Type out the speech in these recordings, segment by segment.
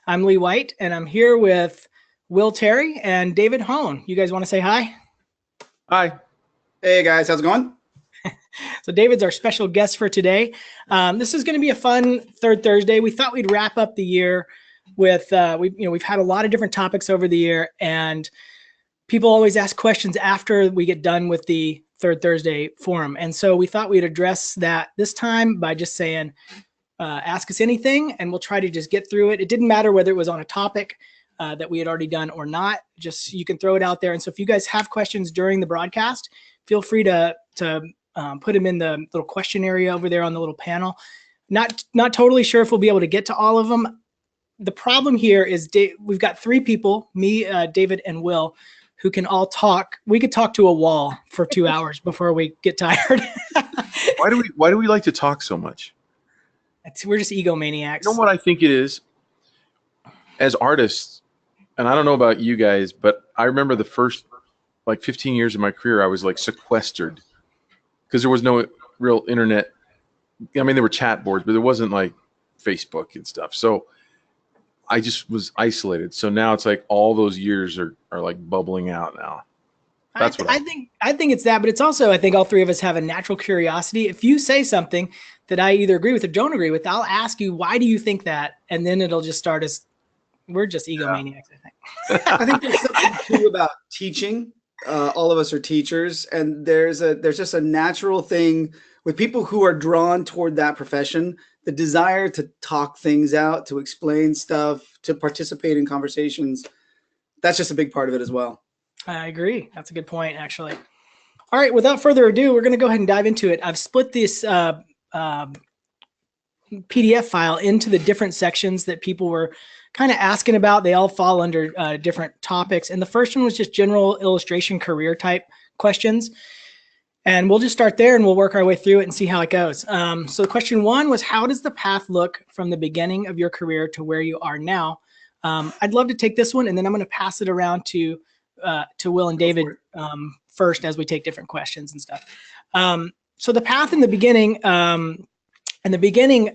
I'm Lee White, and I'm here with Will Terry and David Hohn. You guys want to say hi? Hi. Hey guys, how's it going? So David's our special guest for today. This is going to be a fun third Thursday. We thought we'd wrap up the year with we've had a lot of different topics over the year, and people always ask questions after we get done with the third Thursday forum. And so we thought we'd address that this time by just saying, ask us anything, and we'll try to just get through it. It didn't matter whether it was on a topic that we had already done or not. Just you can throw it out there. And so if you guys have questions during the broadcast, feel free to put them in the little question area over there on the little panel. Not totally sure if we'll be able to get to all of them. The problem here is we've got three people, me, David, and Will, who can all talk. We could talk to a wall for 2 hours before we get tired. Why do we like to talk so much? We're just egomaniacs. You know what I think it is? As artists, and I don't know about you guys, but I remember the first 15 years of my career, I was sequestered because there was no real internet. I mean, there were chat boards, but there wasn't Facebook and stuff. So I just was isolated. So now it's all those years are bubbling out now. That's what I think it's that, but it's also, I think all three of us have a natural curiosity. If you say something that I either agree with or don't agree with, I'll ask you, why do you think that? And then it'll just start as, we're just egomaniacs, I think. I think there's something too about teaching. All of us are teachers, and there's just a natural thing with people who are drawn toward that profession, the desire to talk things out, to explain stuff, to participate in conversations. That's just a big part of it as well. I agree. That's a good point, actually. All right, without further ado, we're going to go ahead and dive into it. I've split this PDF file into the different sections that people were kind of asking about. They all fall under different topics. And the first one was just general illustration career type questions. And we'll just start there and we'll work our way through it and see how it goes. So question one was, how does the path look from the beginning of your career to where you are now? I'd love to take this one, and then I'm going to pass it around to Will and David first as we take different questions and stuff. So the path in the beginning,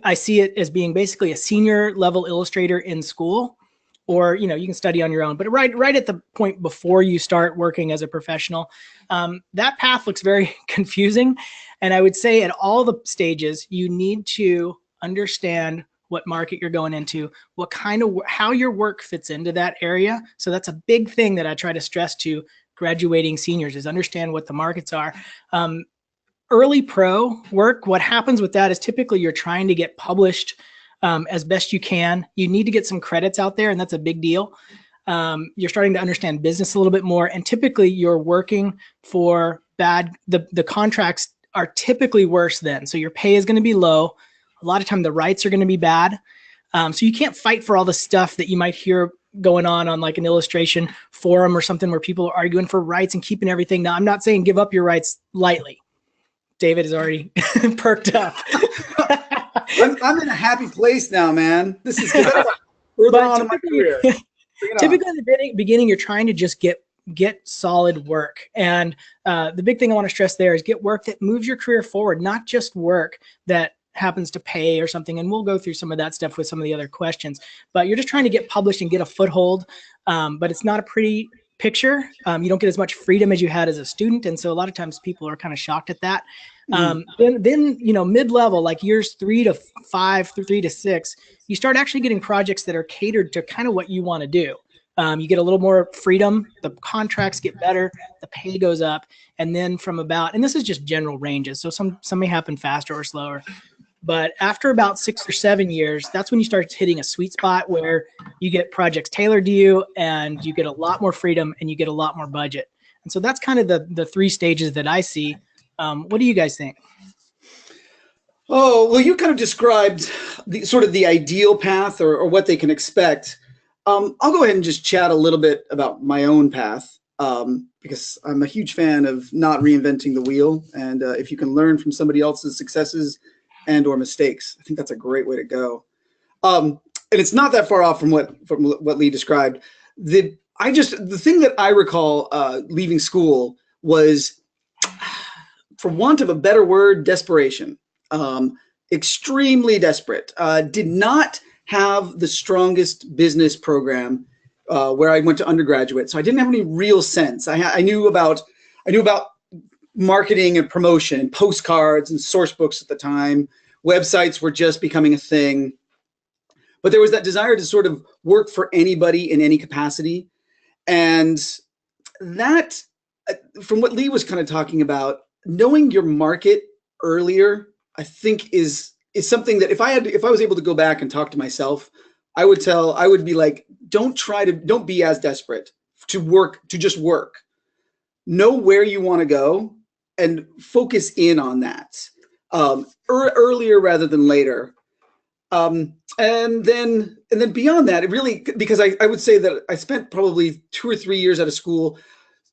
I see it as being basically a senior level illustrator in school, or you can study on your own. But right at the point before you start working as a professional, that path looks very confusing. And I would say at all the stages, you need to understand what market you're going into, how your work fits into that area. So that's a big thing that I try to stress to graduating seniors, is understand what the markets are. Early pro work, what happens with that is typically you're trying to get published as best you can. You need to get some credits out there, and that's a big deal. You're starting to understand business a little bit more, and typically you're working for the contracts are typically worse then. So your pay is going to be low. A lot of time the rights are going to be bad. So you can't fight for all the stuff that you might hear going on an illustration forum or something where people are arguing for rights and keeping everything. Now, I'm not saying give up your rights lightly. David is already perked up. I'm in a happy place now, man. This is good. Further on in my career. Typically in the beginning, you're trying to just get solid work. And the big thing I want to stress there is get work that moves your career forward, not just work that happens to pay or something. And we'll go through some of that stuff with some of the other questions. But you're just trying to get published and get a foothold. But it's not a pretty picture. You don't get as much freedom as you had as a student. And so a lot of times people are kind of shocked at that. Then mid-level, like years 3 to 5 through 3 to 6, you start actually getting projects that are catered to kind of what you want to do. You get a little more freedom, the contracts get better, the pay goes up, and then and this is just general ranges, so some may happen faster or slower, but after about 6 or 7 years, that's when you start hitting a sweet spot where you get projects tailored to you, and you get a lot more freedom, and you get a lot more budget. And so that's kind of the 3 stages that I see. What do you guys think? Oh, well, you kind of described the ideal path or what they can expect. I'll go ahead and just chat a little bit about my own path, because I'm a huge fan of not reinventing the wheel. And if you can learn from somebody else's successes and or mistakes, I think that's a great way to go. And it's not that far off from what Lee described. The thing that I recall leaving school was, for want of a better word, desperation. Extremely desperate. Did not have the strongest business program where I went to undergraduate. So I didn't have any real sense. I knew about marketing and promotion, postcards and source books at the time. Websites were just becoming a thing. But there was that desire to sort of work for anybody in any capacity. And that, from what Lee was kind of talking about, knowing your market earlier, I think is something that if I was able to go back and talk to myself, I would be like, don't be as desperate to just work. Know where you want to go and focus in on that earlier rather than later. And then beyond that, it really, because I would say that I spent probably 2 or 3 years out of school,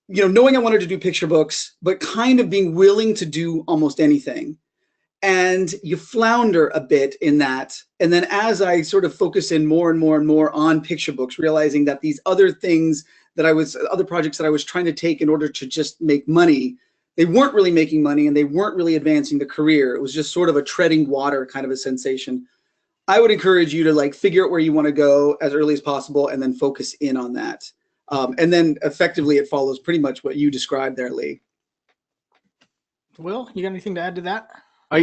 knowing I wanted to do picture books, but kind of being willing to do almost anything. And you flounder a bit in that. And then as I sort of focus in more and more and more on picture books, realizing that these other things other projects that I was trying to take in order to just make money, they weren't really making money and they weren't really advancing the career. It was just sort of a treading water kind of a sensation. I would encourage you to like figure out where you want to go as early as possible and then focus in on that. And then effectively it follows pretty much what you described there, Lee. Will, you got anything to add to that? I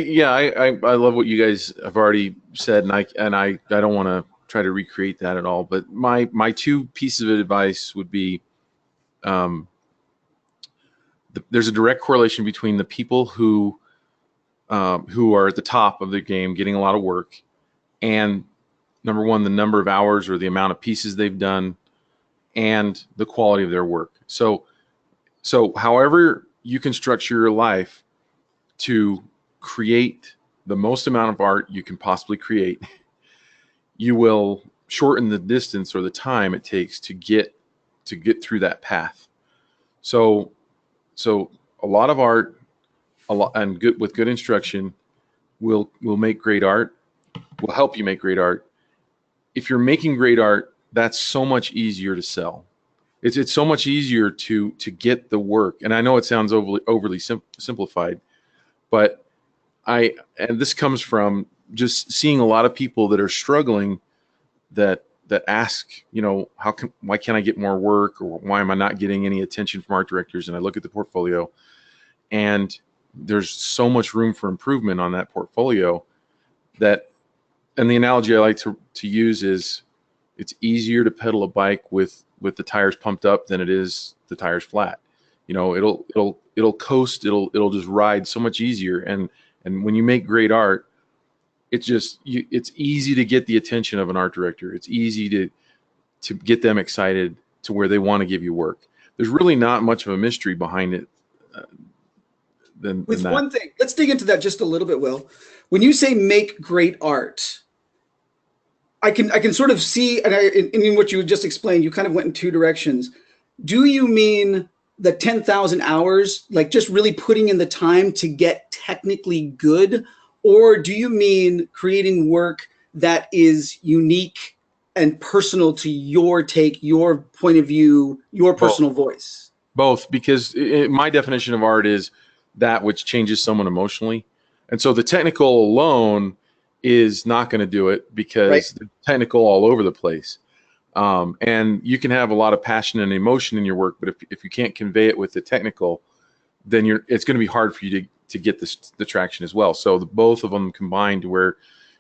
love what you guys have already said, and I don't want to try to recreate that at all. But my 2 pieces of advice would be, there's a direct correlation between the people who are at the top of the game, getting a lot of work, and number one, the number of hours or the amount of pieces they've done, and the quality of their work. So however you can structure your life to create the most amount of art you can possibly create, you will shorten the distance or the time it takes to get through that path. So a lot of art, and with good instruction, will make great art, will help you make great art. If you're making great art, that's so much easier to sell. It's so much easier to get the work. And I know it sounds overly simplified, but and this comes from just seeing a lot of people that are struggling that ask, why can't I get more work, or why am I not getting any attention from art directors? And I look at the portfolio, and there's so much room for improvement on that portfolio and the analogy I like to use is, it's easier to pedal a bike with the tires pumped up than it is the tires flat. It'll coast, it'll just ride so much easier. And when you make great art, it's easy to get the attention of an art director. It's easy to get them excited to where they want to give you work. There's really not much of a mystery behind it. Than that. One thing, let's dig into that just a little bit, Will. When you say make great art, I can sort of see, and in what you just explained, you kind of went in 2 directions. Do you mean the 10,000 hours, like just really putting in the time to get technically good? Or do you mean creating work that is unique and personal to your take, your point of view, your personal voice? Both, because my definition of art is that which changes someone emotionally. And so the technical alone is not going to do it, because right. They're technical all over the place. And you can have a lot of passion and emotion in your work, but if you can't convey it with the technical, then it's going to be hard for you to get the traction as well. So both of them combined, where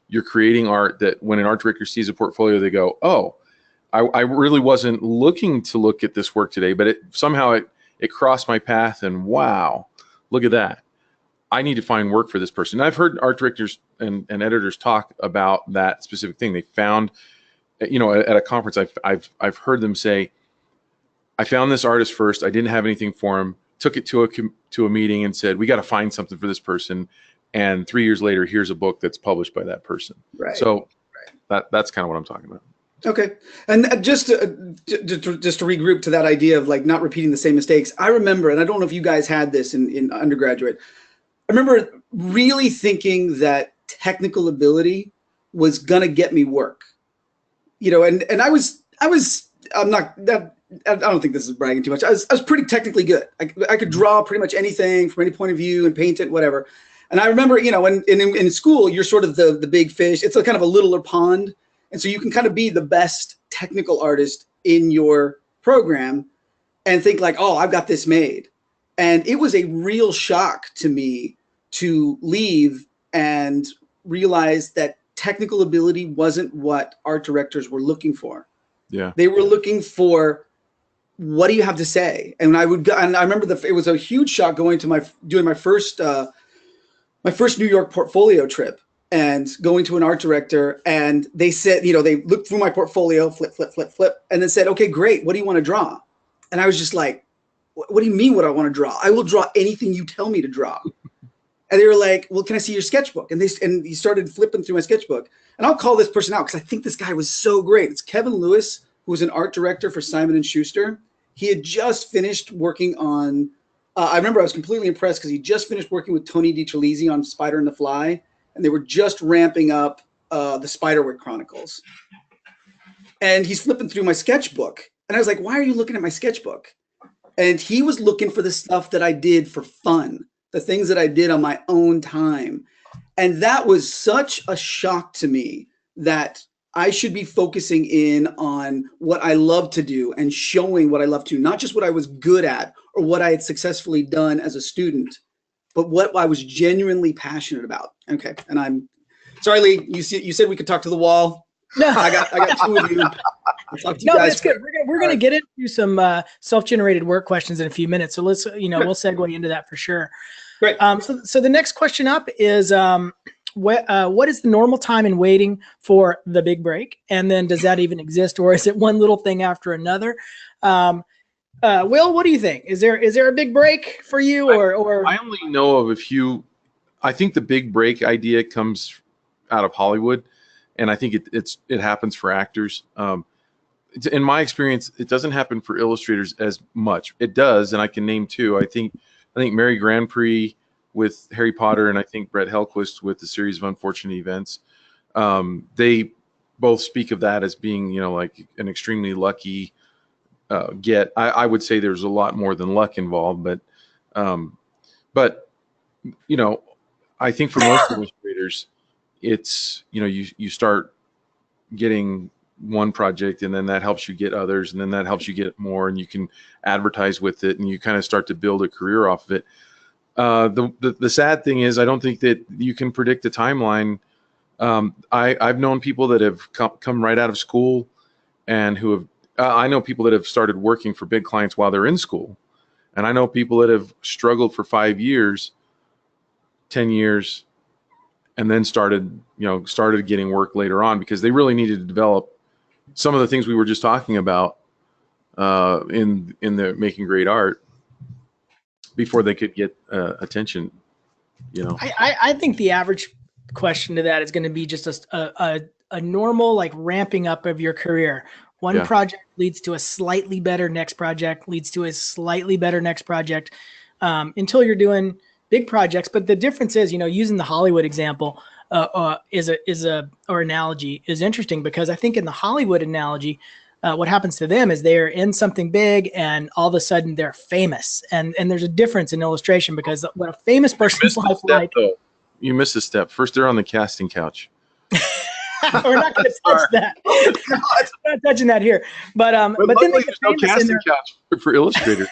you're creating art that when an art director sees a portfolio, they go, oh, I really wasn't looking to look at this work today, but somehow it crossed my path, and wow, look at that. I need to find work for this person. And I've heard art directors and editors talk about that specific thing. They found, at a conference, I've heard them say, I found this artist first. I didn't have anything for him. Took it to a meeting and said, we got to find something for this person. And 3 years later, here's a book that's published by that person. Right. So that's kind of what I'm talking about. Okay. And just to regroup to that idea of like not repeating the same mistakes, I remember, and I don't know if you guys had this in undergraduate, I remember really thinking that technical ability was going to get me work, and I don't think this is bragging too much. I was pretty technically good. I could draw pretty much anything from any point of view and paint it, whatever. And I remember, in school, you're sort of the big fish. It's a kind of a littler pond. And so you can kind of be the best technical artist in your program and think like, oh, I've got this made. And it was a real shock to me to leave and realize that technical ability wasn't what art directors were looking for. Yeah. They were looking for, what do you have to say? And I would go, and I remember it was a huge shock doing my first New York portfolio trip and going to an art director, and they said, they looked through my portfolio, flip, flip, flip, flip, and then said, okay, great. What do you want to draw? And I was just like, what do you mean what I want to draw? I will draw anything you tell me to draw. And they were like, well, can I see your sketchbook? And he started flipping through my sketchbook. And I'll call this person out because I think this guy was so great. It's Kevin Lewis, who was an art director for Simon & Schuster. He had just finished working on, I remember I was completely impressed because he just finished working with Tony DiCerlisi on Spider and the Fly. And they were just ramping up the Spiderwick Chronicles. And he's flipping through my sketchbook. And I was like, why are you looking at my sketchbook? And he was looking for the stuff that I did for fun, the things that I did on my own time. And that was such a shock to me that I should be focusing in on what I love to do and showing what I love to, not just what I was good at or what I had successfully done as a student, but what I was genuinely passionate about. Okay. And I'm sorry, Lee, you said we could talk to the wall. No, I got two of you. I'll talk to you no, guys. it's good. We're gonna get into some self-generated work questions in a few minutes. So let's, we'll segue into that for sure. Great. So the next question up is, what is the normal time in waiting for the big break? And then does that even exist, or is it one little thing after another? Will, what do you think? Is there a big break for you, or? I only know of a few. I think the big break idea comes out of Hollywood, and I think it happens for actors. In my experience, it doesn't happen for illustrators as much. It does, and I can name two. I think Mary Grand Prix with Harry Potter, and I think Brett Helquist with the Series of Unfortunate Events. They both speak of that as being, like an extremely lucky get. I would say there's a lot more than luck involved, but I think for most illustrators, it's, you start getting one project, and then that helps you get others, and then that helps you get more, and you can advertise with it, and you kind of start to build a career off of it. The sad thing is, I don't think that you can predict the timeline. I've known people that have come right out of school, and who have, I know people that have started working for big clients while they're in school. And I know people that have struggled for 5 years, 10 years, and then started getting work later on because they really needed to develop some of the things we were just talking about in the making great art before they could get attention. I think the average question to that is going to be just a normal, like, ramping up of your career. One project leads to a slightly better next project, leads to a slightly better next project, until you're doing big projects. But the difference is, using the Hollywood example or analogy is interesting, because I think in the Hollywood analogy, what happens to them is they're in something big and all of a sudden they're famous. And there's a difference in illustration, because what a famous person's life like. You missed a step. First, they're on the casting couch. We're not going to touch that. We're not touching that here. But then there's no casting couch for illustrators.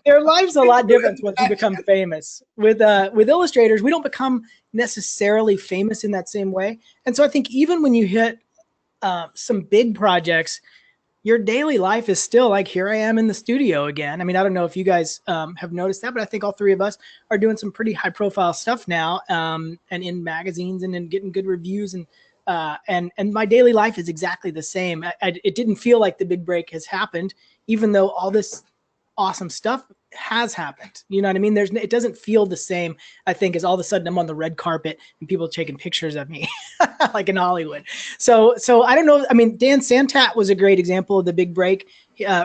Their life's a lot different once you become famous. With illustrators, we don't become necessarily famous in that same way. And so I think even when you hit some big projects, your daily life is still like, here I am in the studio again. I mean, I don't know if you guys have noticed that, but I think all three of us are doing some pretty high profile stuff now, and in magazines and in getting good reviews. And my daily life is exactly the same. It didn't feel like the big break has happened, even though all this awesome stuff has happened. You know what I mean? It doesn't feel the same, I think, as all of a sudden I'm on the red carpet and people taking pictures of me like in Hollywood. So I don't know. I mean, Dan Santat was a great example of the big break.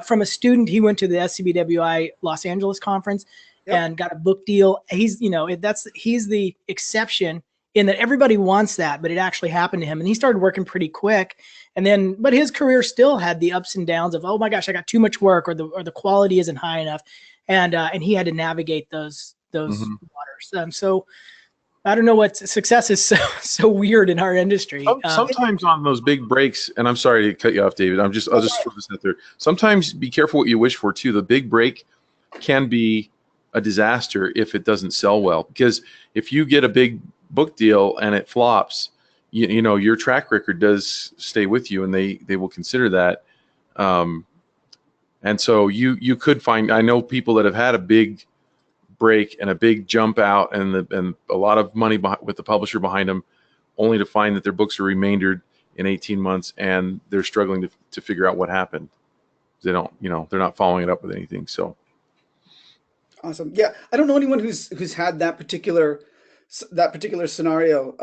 From a student, he went to the SCBWI Los Angeles conference and got a book deal. He's the exception in that everybody wants that, but it actually happened to him. And he started working pretty quick. But his career still had the ups and downs of, oh my gosh, I got too much work, or the quality isn't high enough. And he had to navigate those waters. So I don't know what success is so weird in our industry. Sometimes on those big breaks, and I'm sorry to cut you off, David. I'll just throw this out there. Sometimes be careful what you wish for too. The big break can be a disaster if it doesn't sell well, because if you get a big book deal and it flops, you know your track record does stay with you, and they will consider that. And so you could find, I know people that have had a big break and a big jump out and a lot of money with the publisher behind them, only to find that their books are remaindered in 18 months and they're struggling to figure out what happened. They don't, they're not following it up with anything. So awesome. Yeah, I don't know anyone who's had that particular scenario.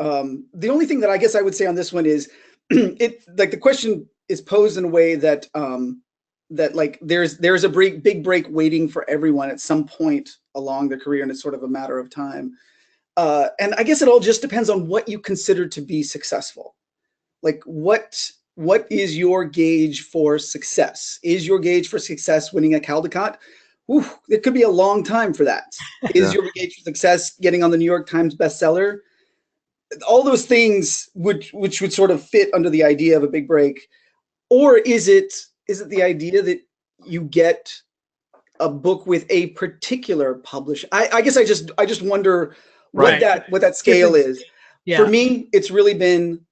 The only thing that I guess I would say on this one is the question is posed in a way that that like there's a big break waiting for everyone at some point along their career, and it's sort of a matter of time. And I guess it all just depends on what you consider to be successful. Like what is your gauge for success? Is your gauge for success winning a Caldecott? Ooh, it could be a long time for that. Is your gauge for success getting on the New York Times bestseller? All those things which would sort of fit under the idea of a big break. Or is it the idea that you get a book with a particular publisher? I guess I just wonder what that scale is. Yeah. For me, it's really been,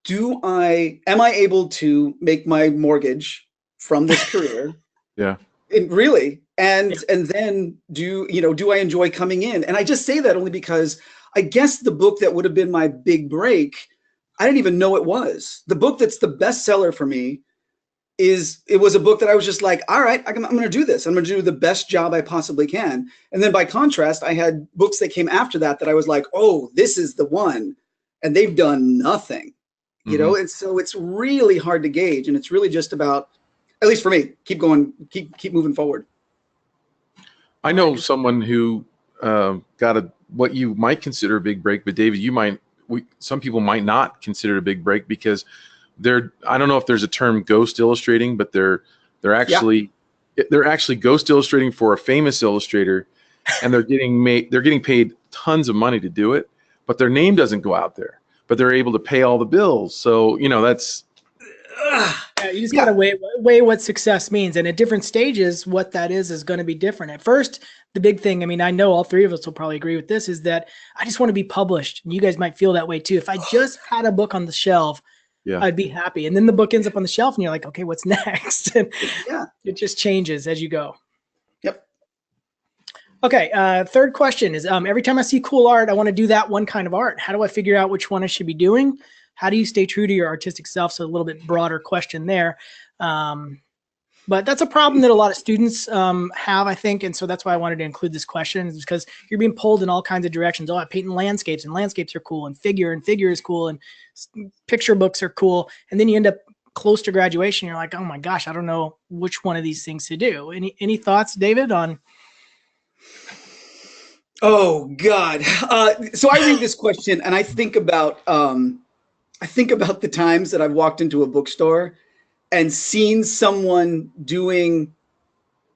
am I able to make my mortgage from this career? Yeah. And then do I enjoy coming in? And I just say that only because I guess the book that would have been my big break, I didn't even know it was. The book that's the bestseller for me it was a book that I was just like, all right, I'm going to do this. I'm going to do the best job I possibly can. And then by contrast, I had books that came after that I was like, oh, this is the one. And they've done nothing, And so it's really hard to gauge. And it's really just about, at least for me, keep going, keep moving forward. I know someone who got what you might consider a big break, but David, some people might not consider it a big break because I don't know if there's a term ghost illustrating, but they're actually ghost illustrating for a famous illustrator, and they're getting paid tons of money to do it, but their name doesn't go out there, but they're able to pay all the bills. So that's you just gotta weigh what success means, and at different stages, what that is going to be different. At first, the big thing, I mean, I know all three of us will probably agree with this, is that I just want to be published, and you guys might feel that way too. If I just had a book on the shelf, I'd be happy. And then the book ends up on the shelf and you're like, okay, what's next? And it just changes as you go. Yep. Okay. Third question is, every time I see cool art, I want to do that one kind of art. How do I figure out which one I should be doing? How do you stay true to your artistic self? So a little bit broader question there. But that's a problem that a lot of students have, I think. And so that's why I wanted to include this question, is because you're being pulled in all kinds of directions. Oh, I paint in landscapes, and landscapes are cool, and figure is cool, and picture books are cool. And then you end up close to graduation. You're like, oh my gosh, I don't know which one of these things to do. Any thoughts, David, on? Oh God. So I read this question and I think about the times that I've walked into a bookstore and seen someone doing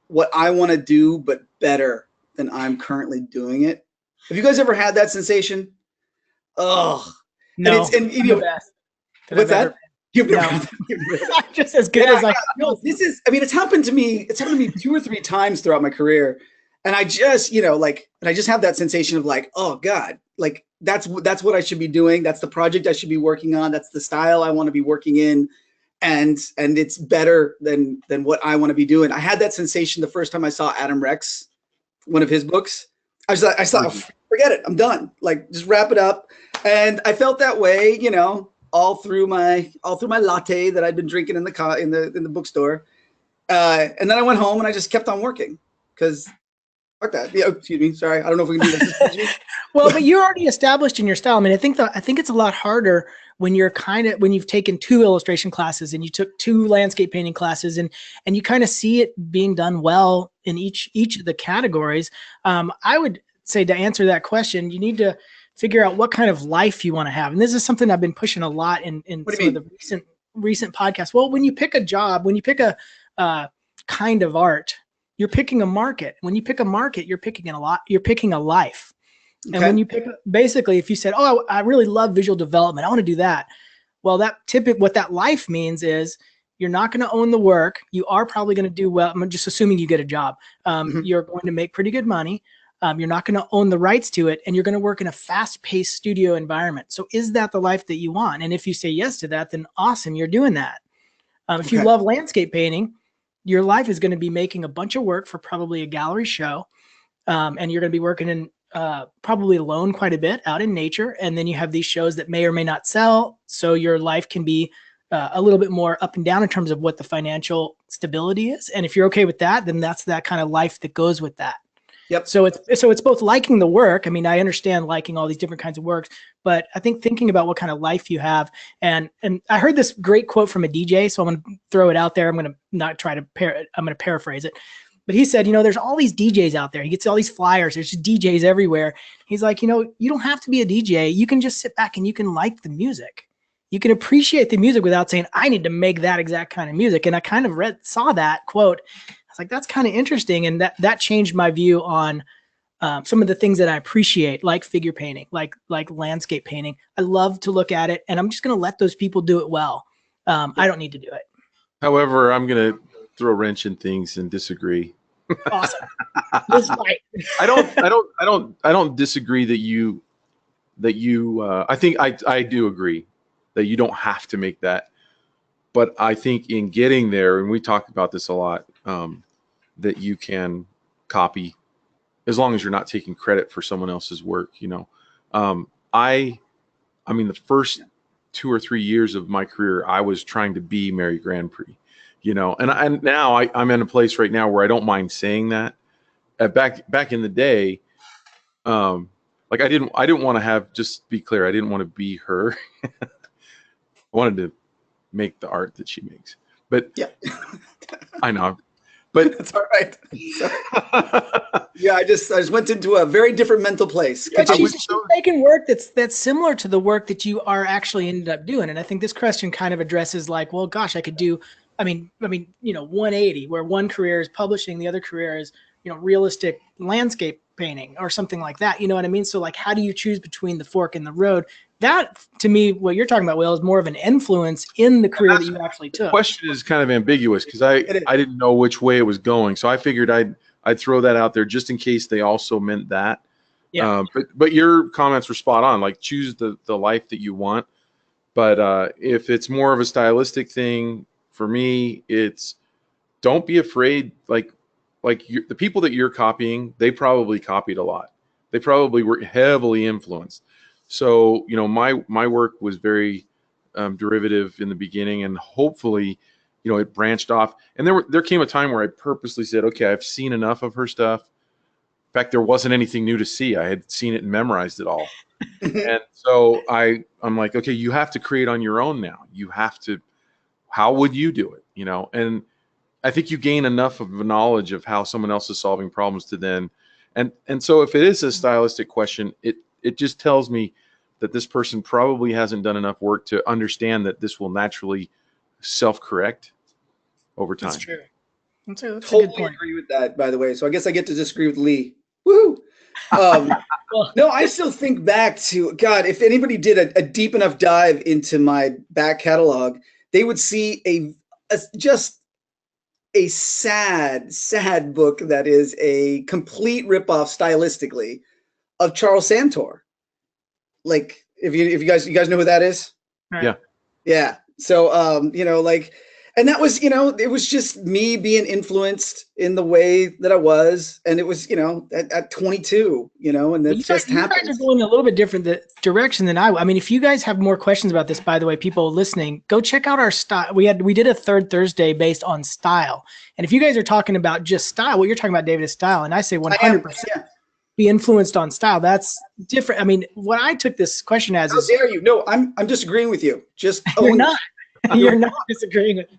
what I want to do, but better than I'm currently doing it. Have you guys ever had that sensation? Oh, no. And what's that? You've never I'm just as good as I can. No, it's happened to me. It's happened to me 2 or 3 times throughout my career. And I just, I just have that sensation of like, oh God, like that's what I should be doing. That's the project I should be working on. That's the style I want to be working in. And it's better than what I want to be doing. I had that sensation the first time I saw Adam Rex, one of his books. I thought, forget it, I'm done. Like, just wrap it up. And I felt that way, all through my latte that I'd been drinking in the bookstore. And then I went home and I just kept on working because fuck that. Yeah, excuse me. Sorry, I don't know if we can do this. Well, but you're already established in your style. I mean, I think it's a lot harder when you've taken 2 illustration classes and you took 2 landscape painting classes and you kind of see it being done well in each of the categories. I would say, to answer that question, you need to figure out what kind of life you want to have. And this is something I've been pushing a lot in some of the recent podcasts. Well, when you pick a job, when you pick a kind of art, you're picking a market. When you pick a market, you're picking a life. And when you pick, basically, if you said, oh, I really love visual development, I want to do that. Well, what that life means is you're not going to own the work. You are probably going to do well. I'm just assuming you get a job. You're going to make pretty good money. You're not going to own the rights to it, and you're going to work in a fast-paced studio environment. So is that the life that you want? And if you say yes to that, then awesome, you're doing that. If you love landscape painting, your life is going to be making a bunch of work for probably a gallery show, and you're going to be working in probably alone quite a bit out in nature. And then you have these shows that may or may not sell. So your life can be a little bit more up and down in terms of what the financial stability is. And if you're okay with that, then that's that kind of life that goes with that. Yep. So it's both liking the work. I mean, I understand liking all these different kinds of works, but I think thinking about what kind of life you have. And I heard this great quote from a DJ, so I'm going to throw it out there. I'm going to not try to I'm going to paraphrase it. But he said, there's all these DJs out there. He gets all these flyers. There's just DJs everywhere. He's like, you don't have to be a DJ. You can just sit back and you can like the music. You can appreciate the music without saying, I need to make that exact kind of music. And I kind of saw that quote. I was like, that's kind of interesting. And that changed my view on some of the things that I appreciate, like figure painting, like landscape painting. I love to look at it, and I'm just going to let those people do it well. I don't need to do it. However, I'm going to throw a wrench in things and disagree. Awesome. This fight. I don't disagree that you I think I do agree that you don't have to make that, but I think in getting there, and we talk about this a lot, that you can copy as long as you're not taking credit for someone else's work. I mean, the first 2 or 3 years of my career, I was trying to be Mary Grand Prix, and now I'm in a place right now where I don't mind saying that. Back in the day, like I didn't want to have, just be clear, I didn't want to be her. I wanted to make the art that she makes, but yeah, I know, but that's all right. Yeah, I just went into a very different mental place. Yeah, she's making work that's similar to the work that you are actually ended up doing, and I think this question kind of addresses like, well, gosh, I could do. I mean, 180, where one career is publishing, the other career is realistic landscape painting or something like that. You know what I mean? So like, how do you choose between the fork and the road? That, to me, what you're talking about, Will, is more of an influence in the career that you actually took. The question is kind of ambiguous because I didn't know which way it was going, so I figured I'd throw that out there just in case they also meant that. Yeah. But your comments were spot on. Like, choose the life that you want. But if it's more of a stylistic thing, for me, it's don't be afraid. Like the people that you're copying, they probably copied a lot. They probably were heavily influenced. So, my work was very derivative in the beginning, and hopefully, it branched off. And there came a time where I purposely said, okay, I've seen enough of her stuff. In fact, there wasn't anything new to see. I had seen it and memorized it all. And so I'm like, okay, you have to create on your own now. You have to. How would you do it? And I think you gain enough of a knowledge of how someone else is solving problems to then. And so if it is a stylistic question, it just tells me that this person probably hasn't done enough work to understand that this will naturally self-correct over time. That's true. That's a totally good point. Agree with that, by the way. So I guess I get to disagree with Lee. Woo! No, I still think back to, God, if anybody did a deep enough dive into my back catalog, they would see just a sad book that is a complete ripoff stylistically of Charles Santor. Like, if you guys know who that is? Yeah. Yeah. So, and that was, it was just me being influenced in the way that I was. And it was, at 22, and that just happened. You guys are going a little bit different direction than I mean, if you guys have more questions about this, by the way, people listening, go check out our style. We did a third Thursday based on style. And if you guys are talking about just style, what you're talking about, David, is style. And I say 100%. Be influenced on style. That's different. I mean, what I took this question as is, how dare you? No, I'm disagreeing with you. Just you're not. You're not disagreeing with me.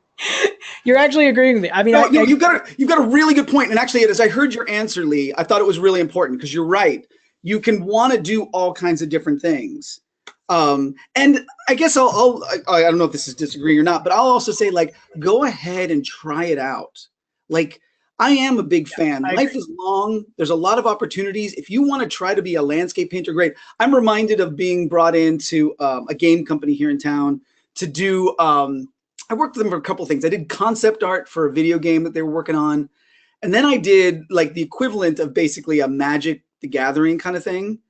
You're actually agreeing with me. I mean, no, you've got a really good point. And actually, as I heard your answer, Lee, I thought it was really important because you're right. You can want to do all kinds of different things. And I guess I don't know if this is disagreeing or not, but I'll also say, like, go ahead and try it out. Like, I am a big fan. I Life agree. is long. There's a lot of opportunities. If you want to try to be a landscape painter, great. I'm reminded of being brought into a game company here in town to do, I worked with them for a couple of things. I did concept art for a video game that they were working on. And then I did like the equivalent of basically a Magic the Gathering kind of thing.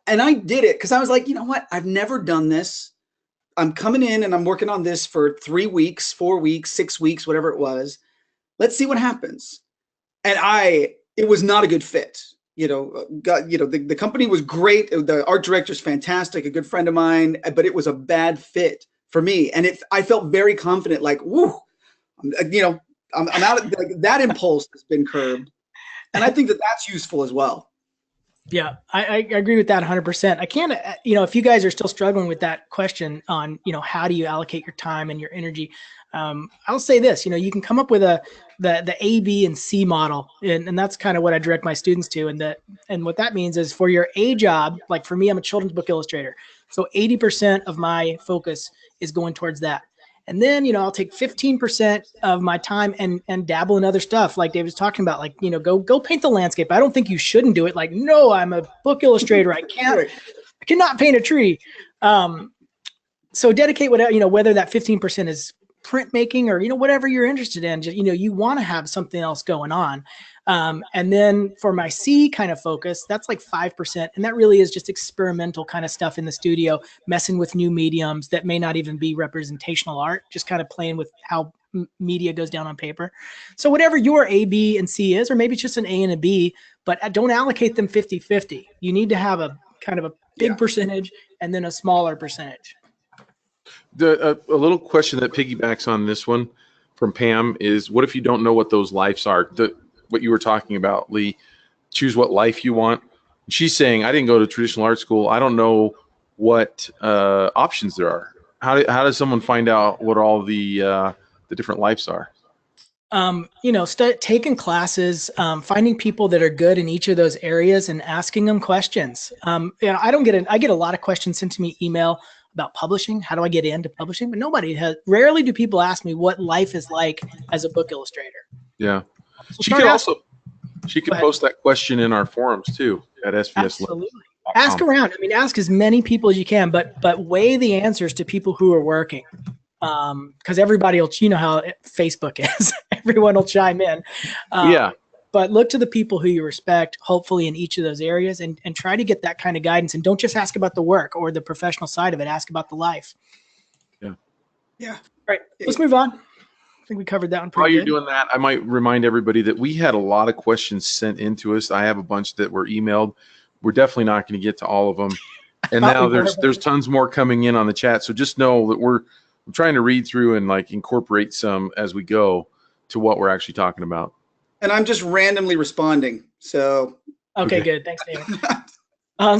And I did it because I was like, you know what? I've never done this. I'm coming in and I'm working on this for 3 weeks, 4 weeks, 6 weeks, whatever it was. Let's see what happens. And it was not a good fit. The company was great. The art director's fantastic, a good friend of mine, but it was a bad fit for me. And I felt very confident, like, woo, I'm out of like that impulse has been curbed. And I think that that's useful as well. Yeah, I agree with that 100%. I can't, if you guys are still struggling with that question on, how do you allocate your time and your energy? I'll say this, you can come up with the A, B, and C model. And that's kind of what I direct my students to. And what that means is for your A job, like for me, I'm a children's book illustrator. So 80% of my focus is going towards that. And then, I'll take 15% of my time and dabble in other stuff. Like Dave was talking about, like, go paint the landscape. I don't think you shouldn't do it. Like, no, I'm a book illustrator. I cannot paint a tree. So dedicate whatever, whether that 15% is printmaking or, whatever you're interested in, just, you want to have something else going on. And then for my C kind of focus, that's like 5%. And that really is just experimental kind of stuff in the studio, messing with new mediums that may not even be representational art, just kind of playing with how media goes down on paper. So whatever your A, B, and C is, or maybe it's just an A and a B, but don't allocate them 50-50. You need to have a kind of a big percentage and then a smaller percentage. A little question that piggybacks on this one from Pam is, what if you don't know what those lives are? What you were talking about, Lee, choose what life you want. She's saying, I didn't go to traditional art school. I don't know what options there are. How does someone find out what all the different lives are? Taking classes, finding people that are good in each of those areas and asking them questions. I get a lot of questions sent to me email about publishing. How do I get into publishing? But rarely do people ask me what life is like as a book illustrator. Yeah. So she could post that question in our forums too at SVS. Absolutely. Ask around. I mean, ask as many people as you can, but weigh the answers to people who are working. Because everybody will, how Facebook is. Everyone will chime in. But look to the people who you respect, hopefully in each of those areas, and try to get that kind of guidance. And don't just ask about the work or the professional side of it. Ask about the life. Yeah. All right. Let's move on. I think we covered that one pretty good. While you're doing that, I might remind everybody that we had a lot of questions sent into us. I have a bunch that were emailed. We're definitely not going to get to all of them. And now there's tons more coming in on the chat. So just know that we're trying to read through and like incorporate some as we go to what we're actually talking about. And I'm just randomly responding. So okay. Good. Thanks, David.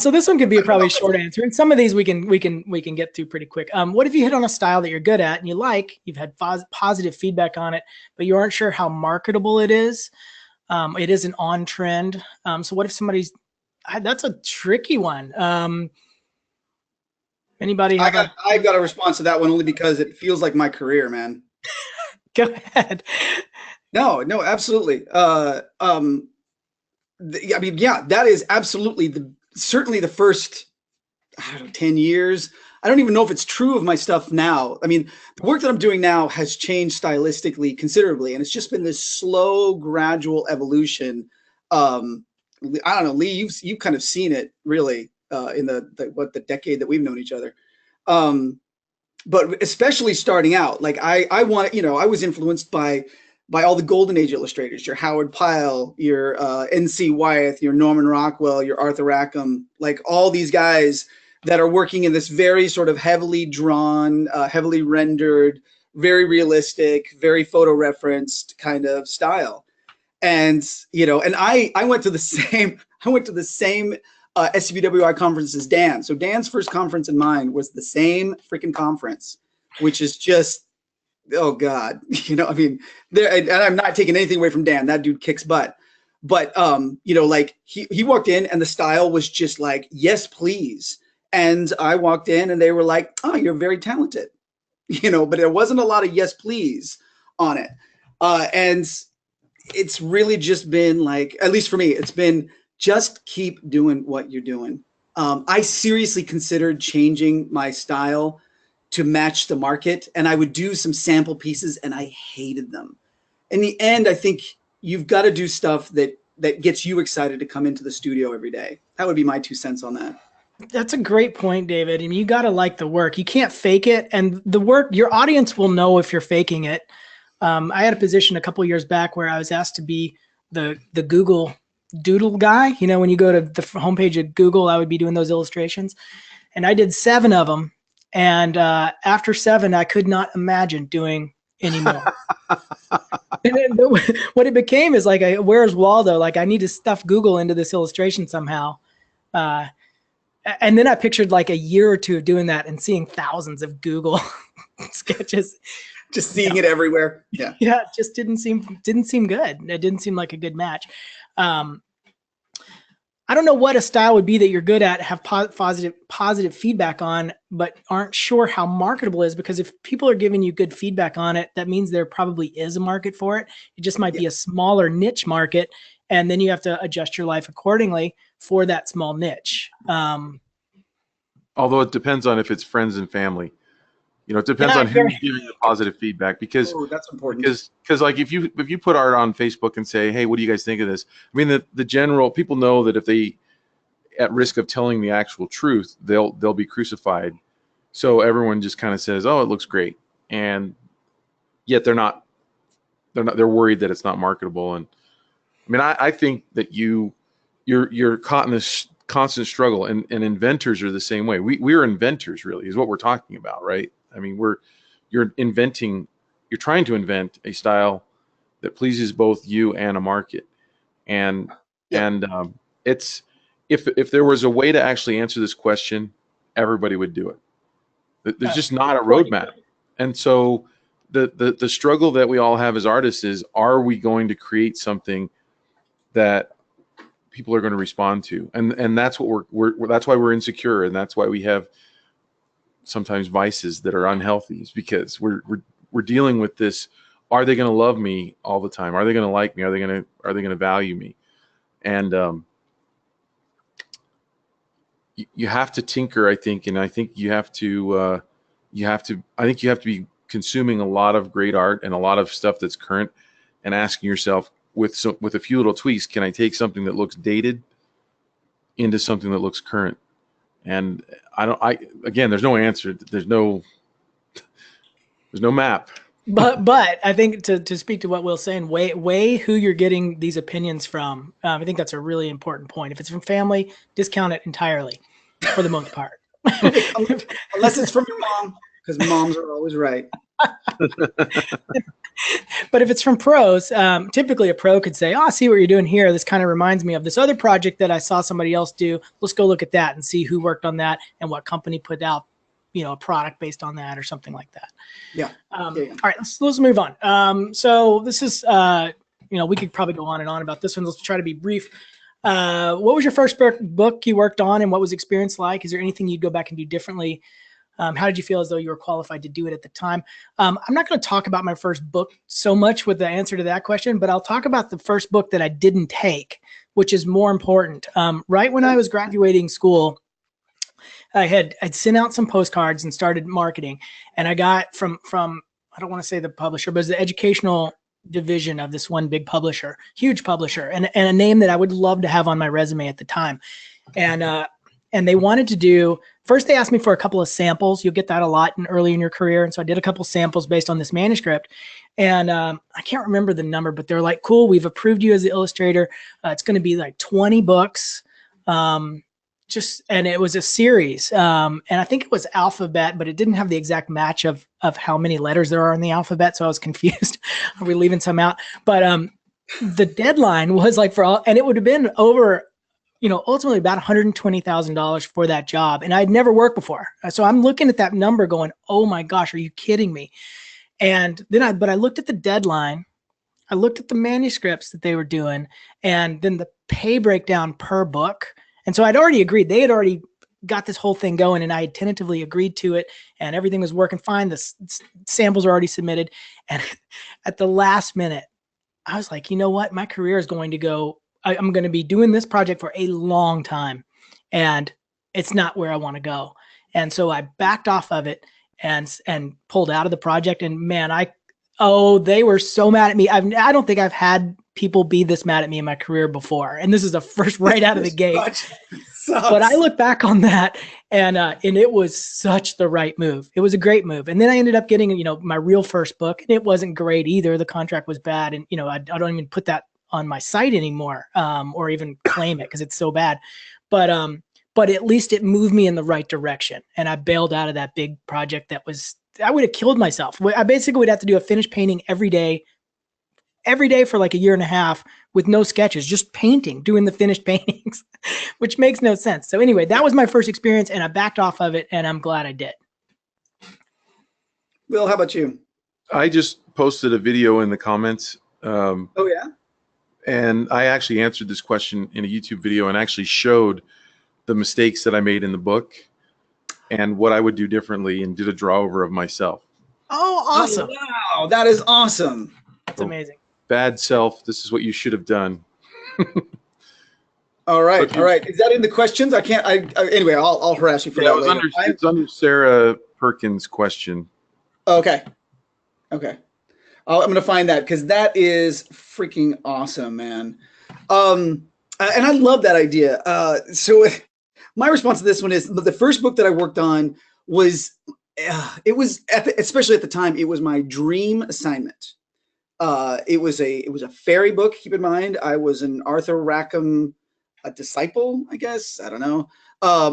So this one could be probably a short answer, and some of these we can get to pretty quick. What if you hit on a style that you're good at and you've had positive feedback on it, but you aren't sure how marketable it is? It isn't on trend. So what if that's a tricky one. Anybody? I've got a response to that one only because it feels like my career, man. Go ahead. No, absolutely. That is absolutely certainly the first 10 years. I don't even know if it's true of my stuff now. I mean, the work that I'm doing now has changed stylistically considerably, and it's just been this slow, gradual evolution. I don't know, Lee, you've kind of seen it really in the decade that we've known each other. But especially starting out, like I was influenced by all the golden age illustrators, your Howard Pyle, your N.C. Wyeth, your Norman Rockwell, your Arthur Rackham, like all these guys that are working in this very sort of heavily drawn, heavily rendered, very realistic, very photo referenced kind of style. And, and I went to the same SCBWI conference as Dan. So Dan's first conference and mine was the same freaking conference, which is just, oh God, I mean, and I'm not taking anything away from Dan. That dude kicks butt. But, like he walked in and the style was just like, yes, please. And I walked in and they were like, oh, you're very talented, but there wasn't a lot of yes, please on it. And it's really just been like, at least for me, it's been just keep doing what you're doing. I seriously considered changing my style to match the market, and I would do some sample pieces, and I hated them. In the end, I think you've got to do stuff that gets you excited to come into the studio every day. That would be my 2 cents on that. That's a great point, David. I mean, you got to like the work. You can't fake it, and the work, your audience will know if you're faking it. I had a position a couple of years back where I was asked to be the Google Doodle guy. You know, when you go to the homepage of Google, I would be doing those illustrations, and I did 7 of them. And after 7, I could not imagine doing any more. And then what it became is like, where's Waldo? Like, I need to stuff Google into this illustration somehow. And then I pictured like a year or 2 of doing that and seeing thousands of Google sketches. Just seeing it everywhere. Yeah. Yeah, it just didn't seem good. It didn't seem like a good match. I don't know what a style would be that you're good at, have positive feedback on, but aren't sure how marketable is, because if people are giving you good feedback on it, that means there probably is a market for it. It just might be a smaller niche market, and then you have to adjust your life accordingly for that small niche. Although it depends on if it's friends and family. You know, it depends on who's giving the positive feedback, because that's important. Because like if you put art on Facebook and say, hey, what do you guys think of this? I mean, the general people know that if they at risk of telling the actual truth, they'll be crucified. So everyone just kind of says, oh, it looks great, and yet they're worried that it's not marketable. And I mean, I think that you're caught in this constant struggle, and inventors are the same way. We're inventors, really, is what we're talking about, right? I mean, you're trying to invent a style that pleases both you and a market. And it's, if there was a way to actually answer this question, everybody would do it. There's just not a roadmap. And so the struggle that we all have as artists is, are we going to create something that people are going to respond to? And that's what that's why we're insecure, and that's why we have sometimes vices that are unhealthy, is because we're dealing with this. Are they going to love me all the time? Are they going to like me? Are they going to value me? And you have to tinker, I think, and I think you have to be consuming a lot of great art and a lot of stuff that's current, and asking yourself, with a few little tweaks, can I take something that looks dated into something that looks current? And again, there's no answer. There's no map. But I think to speak to what Will's saying, weigh who you're getting these opinions from. I think that's a really important point. If it's from family, discount it entirely, for the most part. Unless it's from your mom, because moms are always right. But if it's from pros, typically a pro could say, oh, I see what you're doing here. This kind of reminds me of this other project that I saw somebody else do. Let's go look at that and see who worked on that and what company put out, a product based on that or something like that. Yeah. All right, let's move on. So this is, we could probably go on and on about this one. Let's try to be brief. What was your first book you worked on, and what was the experience like? Is there anything you'd go back and do differently? How did you feel as though you were qualified to do it at the time? I'm not going to talk about my first book so much with the answer to that question, but I'll talk about the first book that I didn't take, which is more important. Right when I was graduating school, I'd sent out some postcards and started marketing, and I got from I don't want to say the publisher, but it was the educational division of this one big publisher, huge publisher, and a name that I would love to have on my resume at the time. And they wanted to do, first they asked me for a couple of samples. You'll get that a lot early in your career. And so I did a couple samples based on this manuscript. And I can't remember the number, but they're like, cool, we've approved you as the illustrator. It's going to be like 20 books. And it was a series. And I think it was alphabet, but it didn't have the exact match of how many letters there are in the alphabet. So I was confused. Are we leaving some out? But the deadline was like and it would have been over, ultimately about $120,000 for that job. And I'd never worked before. So I'm looking at that number going, oh my gosh, are you kidding me? And then but I looked at the deadline. I looked at the manuscripts that they were doing, and then the pay breakdown per book. And so I'd already agreed. They had already got this whole thing going, and I had tentatively agreed to it, and everything was working fine. The samples are already submitted. And at the last minute, I was like, you know what? My career is going to go, I'm going to be doing this project for a long time, and it's not where I want to go. And so I backed off of it and pulled out of the project. And man, they were so mad at me. I don't think I've had people be this mad at me in my career before. And this is the first right out of the gate. But I look back on that, and it was such the right move. It was a great move. And then I ended up getting, my real first book, and it wasn't great either. The contract was bad, and I don't even put that on my site anymore, or even claim it because it's so bad. But at least it moved me in the right direction, and I bailed out of that big project I would have killed myself. I basically would have to do a finished painting every day for like a year and a half with no sketches, just painting, doing the finished paintings, which makes no sense. So anyway, that was my first experience, and I backed off of it, and I'm glad I did. Will, how about you? I just posted a video in the comments. Oh, yeah? And I actually answered this question in a YouTube video and actually showed the mistakes that I made in the book and what I would do differently, and did a draw over of myself. Oh, awesome. Oh, wow, that is awesome. That's amazing. Bad self, this is what you should have done. All right, all right. Is that in the questions? Anyway, I'll harass you for that later. It's under Sarah Perkins' question. Okay. I'm going to find that, because that is freaking awesome, man. And I love that idea. So my response to this one is, the first book that I worked on was, especially at the time, it was my dream assignment. It was a fairy book. Keep in mind, I was an Arthur Rackham disciple, I guess. I don't know.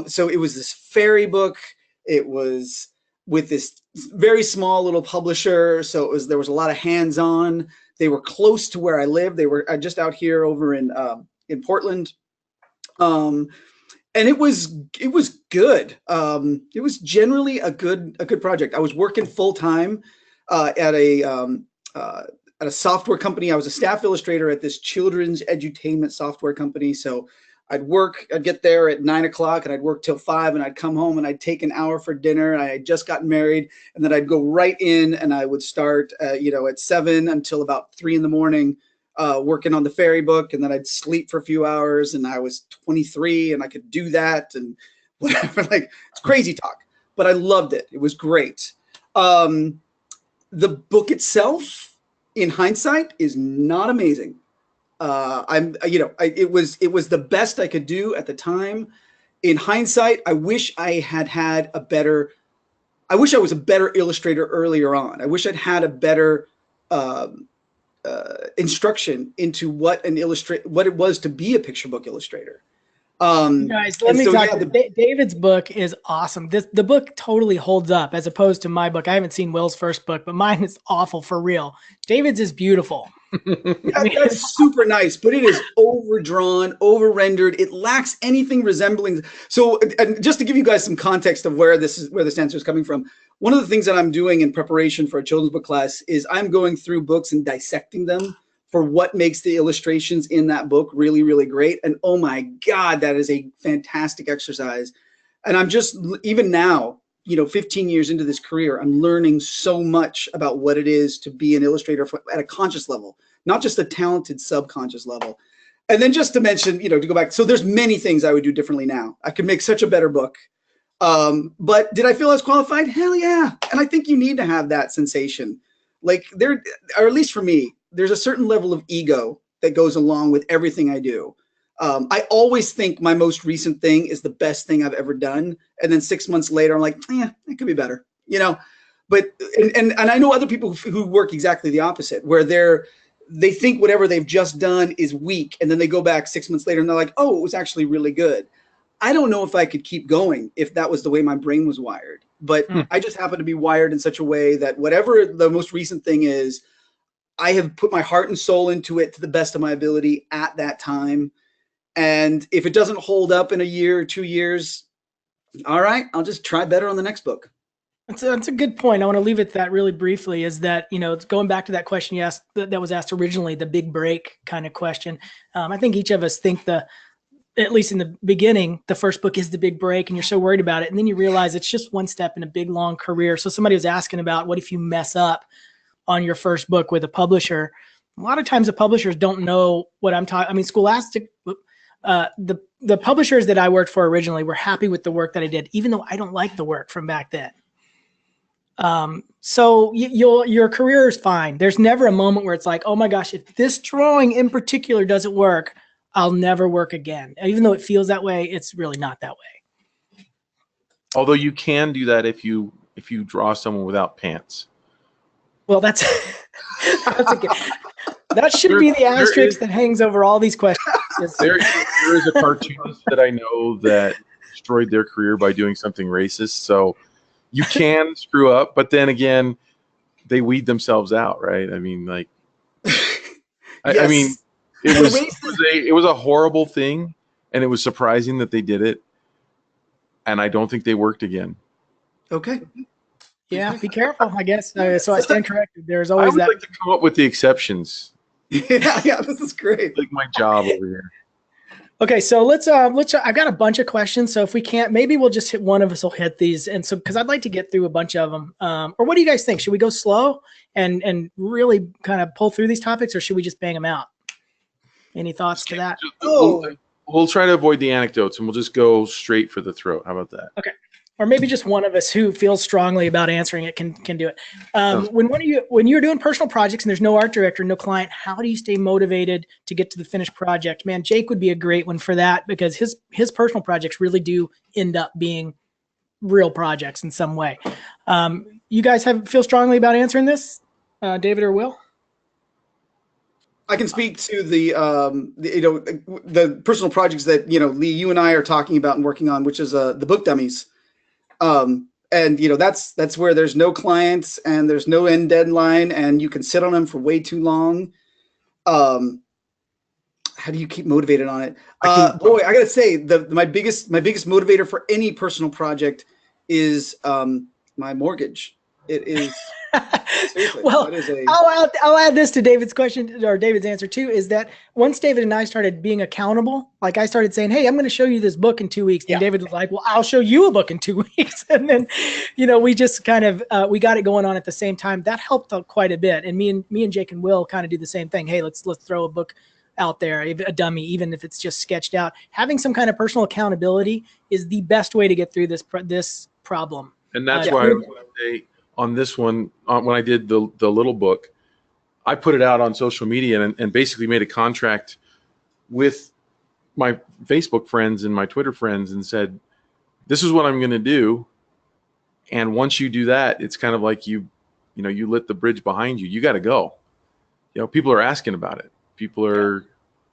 So it was this fairy book. It was with this very small little publisher. So there was a lot of hands-on. They were close to where I lived. They were just out here over in Portland. And it was good. It was generally a good project. I was working full time at a software company. I was a staff illustrator at this children's edutainment software company. So I'd get there at 9 o'clock, and I'd work till 5, and I'd come home, and I'd take an hour for dinner. And I had just gotten married, and then I'd go right in, and I would start, at 7 until about 3 in the morning, working on the fairy book. And then I'd sleep for a few hours, and I was 23 and I could do that and whatever. Like, it's crazy talk, but I loved it. It was great. The book itself, in hindsight, is not amazing. It was the best I could do at the time. In hindsight, I wish I was a better illustrator earlier on. I wish I'd had a better instruction into what it was to be a picture book illustrator. Guys, let me talk. David's book is awesome. The book totally holds up, as opposed to my book. I haven't seen Will's first book, but mine is awful for real. David's is beautiful. Yeah, that's super nice, but it is overdrawn, over-rendered. It lacks anything resembling. So, and just to give you guys some context of where this answer is coming from, one of the things that I'm doing in preparation for a children's book class is I'm going through books and dissecting them for what makes the illustrations in that book really, really great. And oh my God, that is a fantastic exercise. And I'm just, even now, 15 years into this career, I'm learning so much about what it is to be an illustrator at a conscious level, not just a talented subconscious level. And then just to mention, to go back, so there's many things I would do differently now. I could make such a better book. But did I feel as qualified? Hell yeah. And I think you need to have that sensation. Like or at least for me, there's a certain level of ego that goes along with everything I do. I always think my most recent thing is the best thing I've ever done. And then 6 months later, I'm like, it could be better, but, and I know other people who work exactly the opposite, where they think whatever they've just done is weak. And then they go back 6 months later and they're like, oh, it was actually really good. I don't know if I could keep going if that was the way my brain was wired, but I just happen to be wired in such a way that whatever the most recent thing is, I have put my heart and soul into it to the best of my ability at that time. And if it doesn't hold up in a year or 2 years, all right, I'll just try better on the next book. That's a good point. I want to leave it at that really briefly, is that, it's going back to that question you asked, that was asked originally, the big break kind of question. I think each of us think at least in the beginning, the first book is the big break, and you're so worried about it. And then you realize it's just one step in a big, long career. So somebody was asking about, what if you mess up on your first book with a publisher? A lot of times the publishers don't know what I'm talking. I mean, Scholastic, the publishers that I worked for originally were happy with the work that I did, even though I don't like the work from back then. So your career is fine. There's never a moment where it's like, oh my gosh, if this drawing in particular doesn't work, I'll never work again. Even though it feels that way, it's really not that way. Although you can do that if you draw someone without pants. Well, that should be the asterisk that hangs over all these questions. There is a cartoonist that I know that destroyed their career by doing something racist. So you can screw up, but then again, they weed themselves out, right? I mean, like, I mean, it was a horrible thing, and it was surprising that they did it, and I don't think they worked again. Okay. Yeah, be careful, I guess. So I stand corrected. There's always I would that. like to come up with the exceptions. Yeah, this is great. Like my job over here. Okay, so let's. I've got a bunch of questions. So if we can't, maybe we'll just hit one of us. Will hit these, and so because I'd like to get through a bunch of them. Or what do you guys think? Should we go slow and really kind of pull through these topics, or should we just bang them out? Any thoughts to that? We'll try to avoid the anecdotes, and we'll just go straight for the throat. How about that? Okay. Or maybe just one of us who feels strongly about answering it can do it. When you're doing personal projects and there's no art director, no client, how do you stay motivated to get to the finished project? Man, Jake would be a great one for that because his personal projects really do end up being real projects in some way. You guys feel strongly about answering this, David or Will? I can speak to the personal projects that Lee, you and I are talking about and working on, which is the book dummies. And that's where there's no clients and there's no end deadline and you can sit on them for way too long. How do you keep motivated on it? Boy, I gotta say my biggest motivator for any personal project is my mortgage. It is. Well, I'll add this to David's question or David's answer too, is that once David and I started being accountable, like I started saying, hey, I'm going to show you this book in 2 weeks. And David was like, well, I'll show you a book in 2 weeks. And then, we just kind of, we got it going on at the same time. That helped out quite a bit. And me and Jake and Will kind of do the same thing. Hey, let's throw a book out there, a dummy, even if it's just sketched out. Having some kind of personal accountability is the best way to get through this problem. And that's why I would say, on this one, when I did the little book, I put it out on social media and basically made a contract with my Facebook friends and my Twitter friends and said, this is what I'm going to do. And once you do that, it's kind of like you lit the bridge behind you. You got to go. People are asking about it. People are,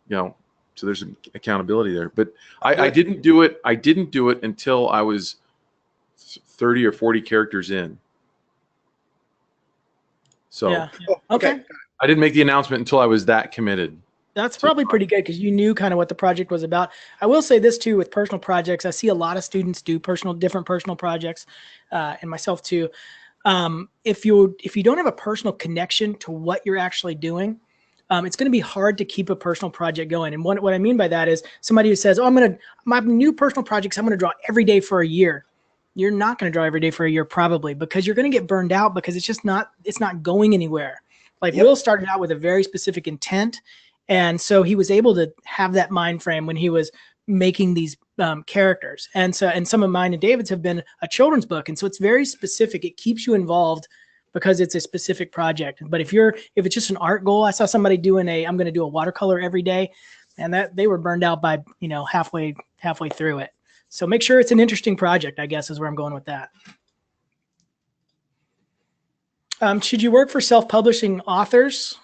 so there's accountability there. But I didn't do it. I didn't do it until I was 30 or 40 characters in. So okay. I didn't make the announcement until I was that committed. That's probably pretty good because you knew kind of what the project was about. I will say this too with personal projects. I see a lot of students do different personal projects, and myself too. If you don't have a personal connection to what you're actually doing, it's going to be hard to keep a personal project going. And what I mean by that is somebody who says, "Oh, my new personal projects, I'm going to draw every day for a year." You're not going to draw every day for a year probably because you're going to get burned out because it's not going anywhere. Like Will started out with a very specific intent. And so he was able to have that mind frame when he was making these characters. And some of mine and David's have been a children's book. And so it's very specific. It keeps you involved because it's a specific project. But if it's just an art goal, I saw somebody doing I'm going to do a watercolor every day, and that they were burned out by, halfway through it. So make sure it's an interesting project, I guess, is where I'm going with that. Should you work for self-publishing authors?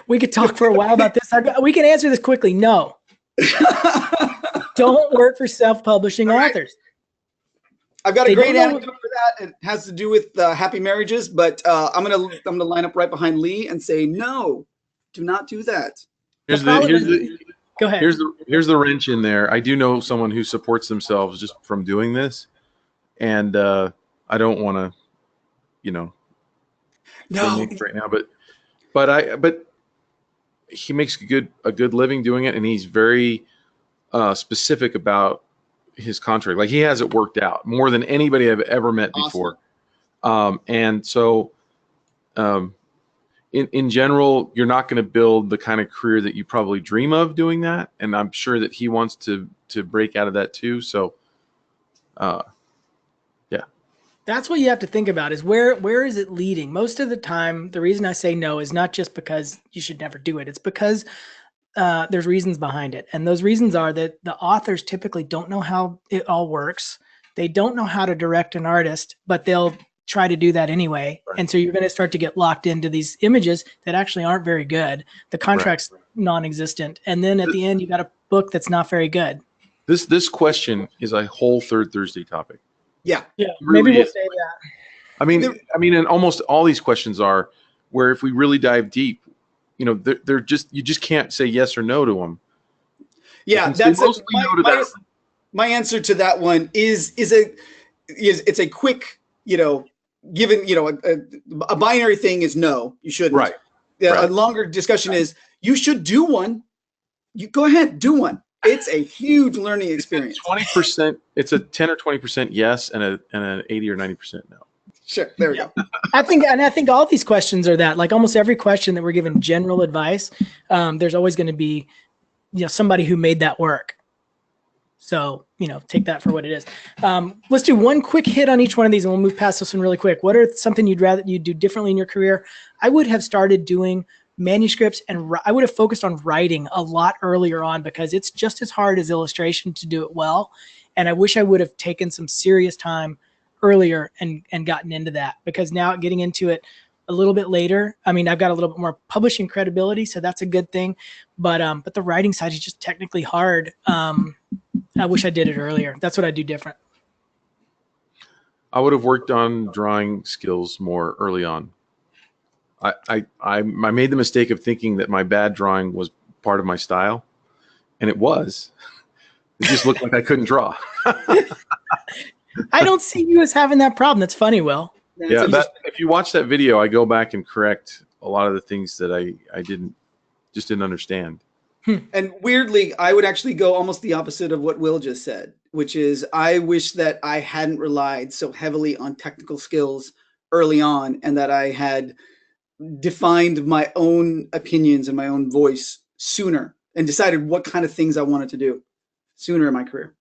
We could talk for a while about this. We can answer this quickly. No. Don't work for self-publishing authors. I've got a great anecdote for that. It has to do with happy marriages, but I'm gonna line up right behind Lee and say no, do not do that. Go ahead. Here's the wrench in there. I do know someone who supports themselves just from doing this, and I don't want to, no, right now, but he makes a good living doing it, and he's very specific about his contract. Like he has it worked out more than anybody I've ever met before, and so in general, you're not going to build the kind of career that you probably dream of doing that. And I'm sure that he wants to break out of that too. So, yeah. That's what you have to think about is where is it leading? Most of the time, the reason I say no is not just because you should never do it. It's because there's reasons behind it. And those reasons are that the authors typically don't know how it all works. They don't know how to direct an artist, but they'll try to do that anyway. Right. And so you're going to start to get locked into these images that actually aren't very good. The contract's non-existent. And then at the end, you got a book that's not very good. This question is a whole Third Thursday topic. Yeah. Yeah. Really maybe we'll say that. I mean, and almost all these questions are where if we really dive deep, you know, they're just, you just can't say yes or no to them. Yeah. That's my answer to that one is it's a quick, you know, given, you know, a binary thing is no, you shouldn't. Right. A longer discussion is you should do one. You go ahead, do one. It's a huge learning experience. 20%. It's a 10 or 20% yes, and an 80 or 90% no. Sure. There we go. I think all these questions are that. Like almost every question that we're given general advice, there's always going to be, you know, somebody who made that work. So, you know, take that for what it is. Let's do one quick hit on each one of these, and we'll move past this one really quick. What are something you'd do differently in your career? I would have started doing manuscripts, and I would have focused on writing a lot earlier on because it's just as hard as illustration to do it well. And I wish I would have taken some serious time earlier and gotten into that, because now getting into it a little bit later, I mean, I've got a little bit more publishing credibility, so that's a good thing. But the writing side is just technically hard. I wish I did it earlier. That's what I do different. I would have worked on drawing skills more early on. I made the mistake of thinking that my bad drawing was part of my style, and it was. It just looked like I couldn't draw. I don't see you as having that problem. That's funny, Will. Yeah, if you watch that video, I go back and correct a lot of the things that I didn't understand. And weirdly, I would actually go almost the opposite of what Will just said, which is I wish that I hadn't relied so heavily on technical skills early on, and that I had defined my own opinions and my own voice sooner and decided what kind of things I wanted to do sooner in my career.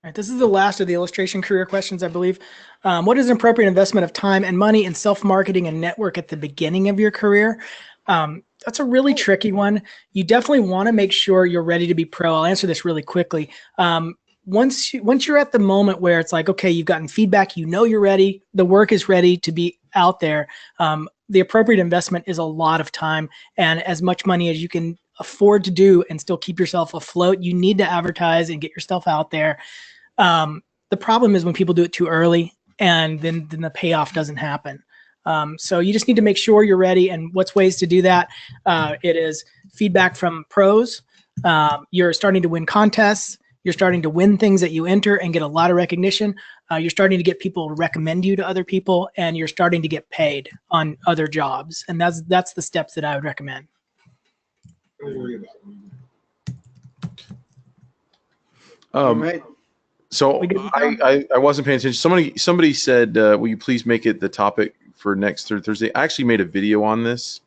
All right, this is the last of the illustration career questions, I believe. What is an appropriate investment of time and money in self-marketing and network at the beginning of your career? That's a really tricky one. You definitely want to make sure you're ready to be pro. I'll answer this really quickly. Once you're at the moment where it's like, okay, you've gotten feedback, you know you're ready, the work is ready to be out there, the appropriate investment is a lot of time and as much money as you can afford to do and still keep yourself afloat. You need to advertise and get yourself out there. The problem is when people do it too early and then the payoff doesn't happen. So you just need to make sure you're ready. And what's ways to do that? It is feedback from pros. You're starting to win contests. You're starting to win things that you enter and get a lot of recognition. You're starting to get people to recommend you to other people, and you're starting to get paid on other jobs. And that's the steps that I would recommend. Right. So I wasn't paying attention. Somebody said, will you please make it the topic for next Thursday? I actually made a video on this.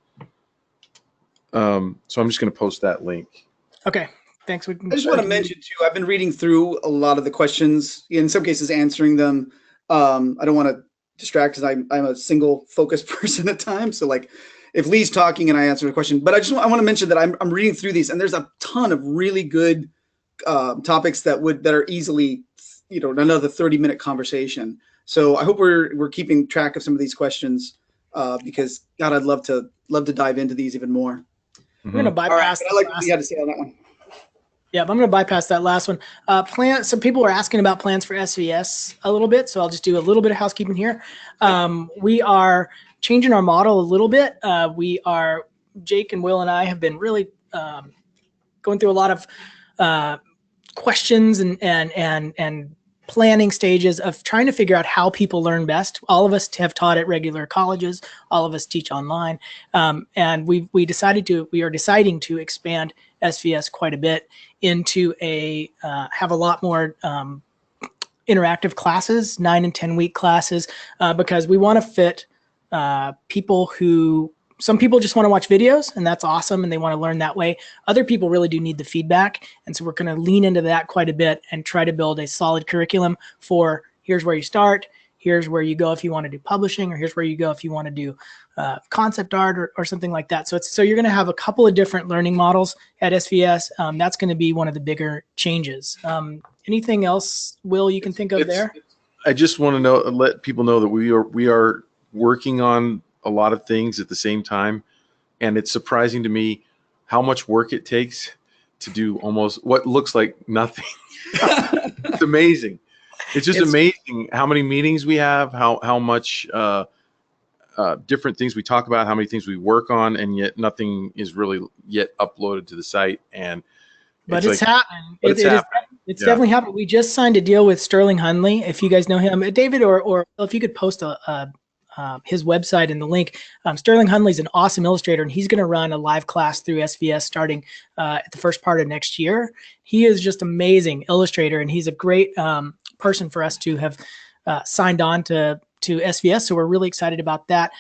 So I'm just going to post that link. Okay. Thanks. I just want to mention too, I've been reading through a lot of the questions, in some cases answering them. I don't want to distract because I'm a single focused person at times. So like if Lee's talking and I answer a question, but I want to mention that I'm reading through these, and there's a ton of really good topics that are easily, you know, another 30-minute conversation. So I hope we're keeping track of some of these questions because God, I'd love to dive into these even more. We're going to bypass. I like what you had to say on that one. Yeah, but I'm going to bypass that last one. Some people are asking about plans for SVS a little bit, so I'll just do a little bit of housekeeping here. We are changing our model a little bit. Jake and Will and I have been really going through a lot of questions and planning stages of trying to figure out how people learn best. All of us have taught at regular colleges. All of us teach online, and we are deciding to expand SVS quite a bit into have a lot more interactive classes, 9 and 10 week classes, because we want to fit some people just want to watch videos, and that's awesome, and they want to learn that way. Other people really do need the feedback, and so we're going to lean into that quite a bit and try to build a solid curriculum for here's where you start, here's where you go if you want to do publishing, or here's where you go if you want to do concept art or something like that. So you're going to have a couple of different learning models at SVS. That's going to be one of the bigger changes. Anything else, Will, you can think of there? I just want to let people know that we are working on a lot of things at the same time, and it's surprising to me how much work it takes to do almost what looks like nothing. It's amazing. It's just amazing how many meetings we have, how much different things we talk about, how many things we work on, and yet nothing is really yet uploaded to the site. But it's happening. It's definitely happening. We just signed a deal with Sterling Hundley. If you guys know him, David, or if you could post his website in the link. Sterling Hundley's an awesome illustrator, and he's going to run a live class through SVS starting at the first part of next year. He is just amazing illustrator, and he's a great person for us to have signed on to SVS. So we're really excited about that.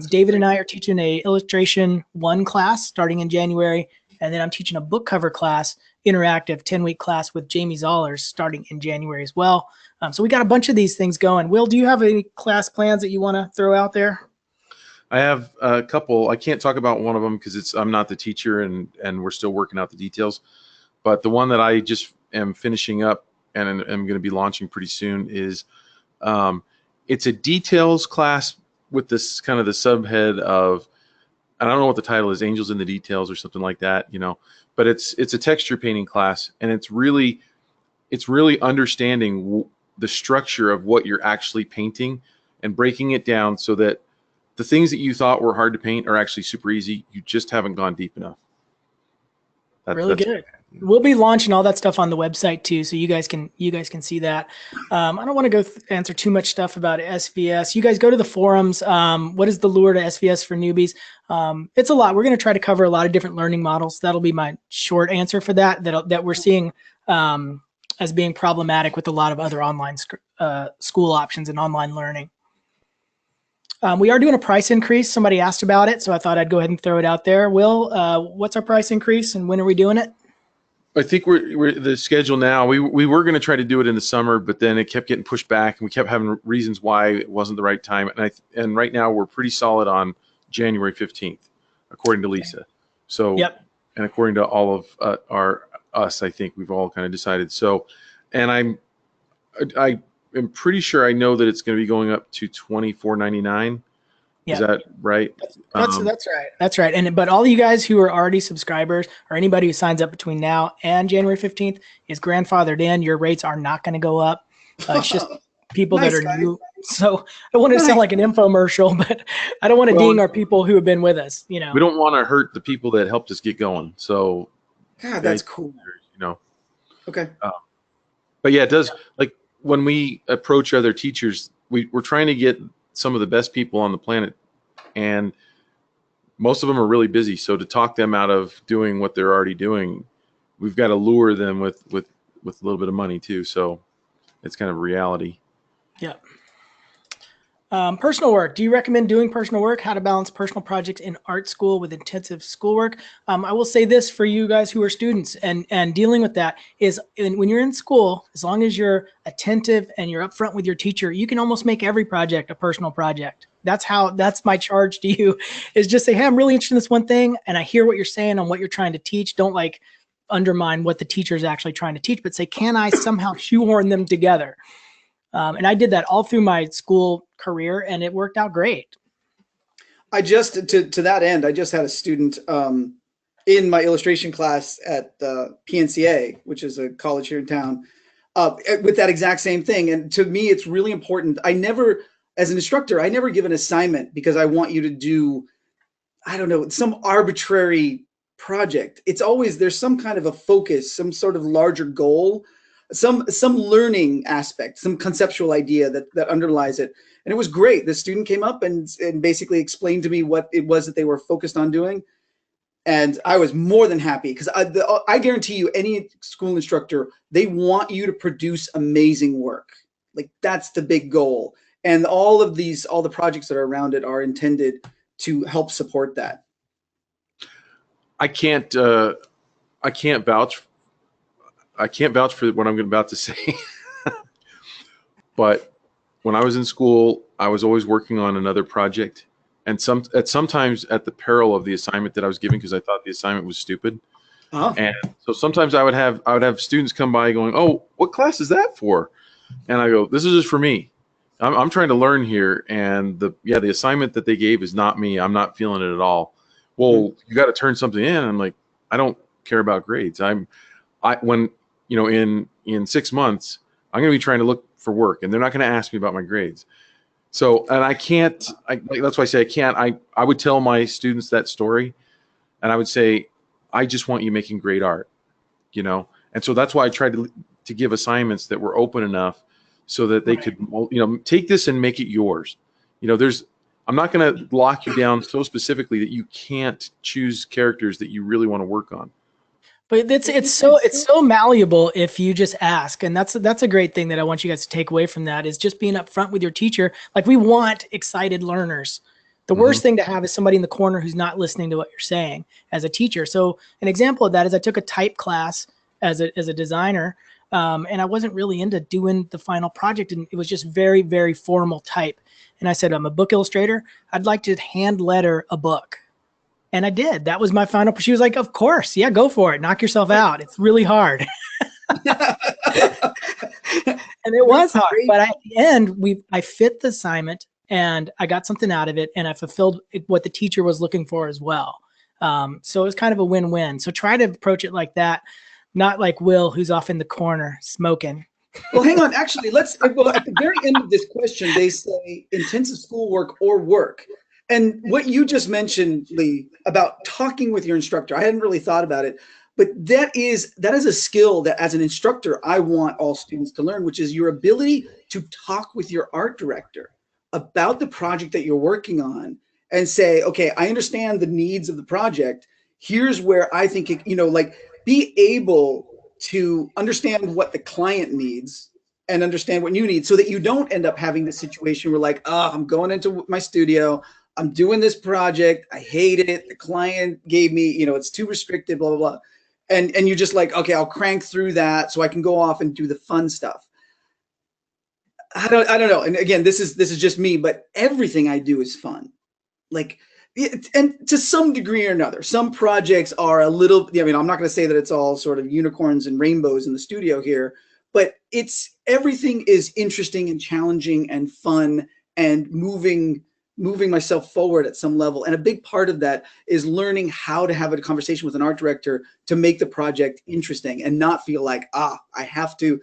David and I are teaching a illustration 1 class starting in January, and then I'm teaching a book cover class, interactive 10-week class with Jamie Zollers starting in January as well. So we got a bunch of these things going. Will, do you have any class plans that you want to throw out there? I have a couple. I can't talk about one of them because I'm not the teacher, and we're still working out the details. But the one that I just am finishing up and I'm going to be launching pretty soon is it's a details class with this kind of the subhead of, I don't know what the title is, Angels in the Details or something like that, but it's a texture painting class, and it's really understanding the structure of what you're actually painting and breaking it down so that the things that you thought were hard to paint are actually super easy. You just haven't gone deep enough. Really good. We'll be launching all that stuff on the website too, so you guys can see that. I don't want to go answer too much stuff about SVS. You guys go to the forums. What is the lure to SVS for newbies? It's a lot. We're going to try to cover a lot of different learning models. That'll be my short answer for that we're seeing as being problematic with a lot of other online school options and online learning. We are doing a price increase. Somebody asked about it, so I thought I'd go ahead and throw it out there. Will, what's our price increase, and when are we doing it? I think we're the schedule now. We were going to try to do it in the summer, but then it kept getting pushed back, and we kept having reasons why it wasn't the right time. And right now we're pretty solid on January 15th, according to Lisa. So, yep. And according to all of us, I think we've all kind of decided. So, and I am pretty sure I know that it's going to be going up to $24.99. Is that right? That's right. That's right. But all you guys who are already subscribers, or anybody who signs up between now and January 15th is grandfathered in. Your rates are not going to go up. It's just people that are new. So I don't want to sound like an infomercial, but I don't want to ding our people who have been with us. We don't want to hurt the people that helped us get going. So, God, that's cool. Okay. But yeah, it does. Like when we approach other teachers, we're trying to get some of the best people on the planet, and most of them are really busy. So to talk them out of doing what they're already doing, we've got to lure them with a little bit of money too. So it's kind of reality. Yeah. Personal work. Do you recommend doing personal work? How to balance personal projects in art school with intensive schoolwork? I will say this for you guys who are students and dealing with that is when you're in school, as long as you're attentive and you're upfront with your teacher, you can almost make every project a personal project. That's my charge to you, is just say, hey, I'm really interested in this one thing, and I hear what you're saying on what you're trying to teach. Don't undermine what the teacher is actually trying to teach, but say, can I somehow shoehorn them together? And I did that all through my school career, and it worked out great. I just, to that end, I just had a student in my illustration class at PNCA, which is a college here in town, with that exact same thing. And to me, it's really important. As an instructor, I never give an assignment because I want you to do, I don't know, some arbitrary project. It's always, there's some kind of a focus, some sort of larger goal, some learning aspect, some conceptual idea that underlies it. And it was great. The student came up and basically explained to me what it was that they were focused on doing. And I was more than happy, because I guarantee you, any school instructor, they want you to produce amazing work. Like, that's the big goal. And all the projects that are around it are intended to help support that. I can't vouch for what I'm about to say. But when I was in school, I was always working on another project, and sometimes at the peril of the assignment that I was giving, because I thought the assignment was stupid. Oh. And so sometimes I would have students come by going, "Oh, what class is that for?" And I go, "This is just for me. I'm trying to learn here." And the assignment that they gave is not me. I'm not feeling it at all. Well, you got to turn something in. I'm like, I don't care about grades. When in 6 months, I'm going to be trying to look for work, and they're not going to ask me about my grades. So, and I can't. That's why I say I can't. I would tell my students that story, and I would say, I just want you making great art, And so that's why I tried to give assignments that were open enough so that they could, take this and make it yours. I'm not going to lock you down so specifically that you can't choose characters that you really want to work on. But it's so malleable if you just ask, and that's a great thing that I want you guys to take away from that, is just being upfront with your teacher. Like, we want excited learners. The worst thing to have is somebody in the corner who's not listening to what you're saying as a teacher. So an example of that is I took a type class as a designer, and I wasn't really into doing the final project, and it was just very, very formal type. And I said, I'm a book illustrator. I'd like to hand letter a book. And I did. That was my final. She was like, of course. Yeah, go for it. Knock yourself out. It's really hard. And it was hard. But at the end, I fit the assignment, and I got something out of it, and I fulfilled what the teacher was looking for as well. So it was kind of a win-win. So try to approach it like that, not like Will, who's off in the corner smoking. Well, hang on. Actually, at the very end of this question, they say intensive schoolwork or work. And what you just mentioned, Lee, about talking with your instructor, I hadn't really thought about it, but that is a skill that as an instructor, I want all students to learn, which is your ability to talk with your art director about the project that you're working on and say, okay, I understand the needs of the project. Here's where I think, be able to understand what the client needs and understand what you need, so that you don't end up having this situation where I'm going into my studio, I'm doing this project, I hate it, the client gave me, it's too restricted, blah, blah, blah. And you're just like, okay, I'll crank through that so I can go off and do the fun stuff. I don't know. And again, this is just me, but everything I do is fun. And to some degree or another, some projects are a little, I'm not going to say that it's all sort of unicorns and rainbows in the studio here, but everything is interesting and challenging and fun and moving myself forward at some level. And a big part of that is learning how to have a conversation with an art director to make the project interesting and not feel like, I have to.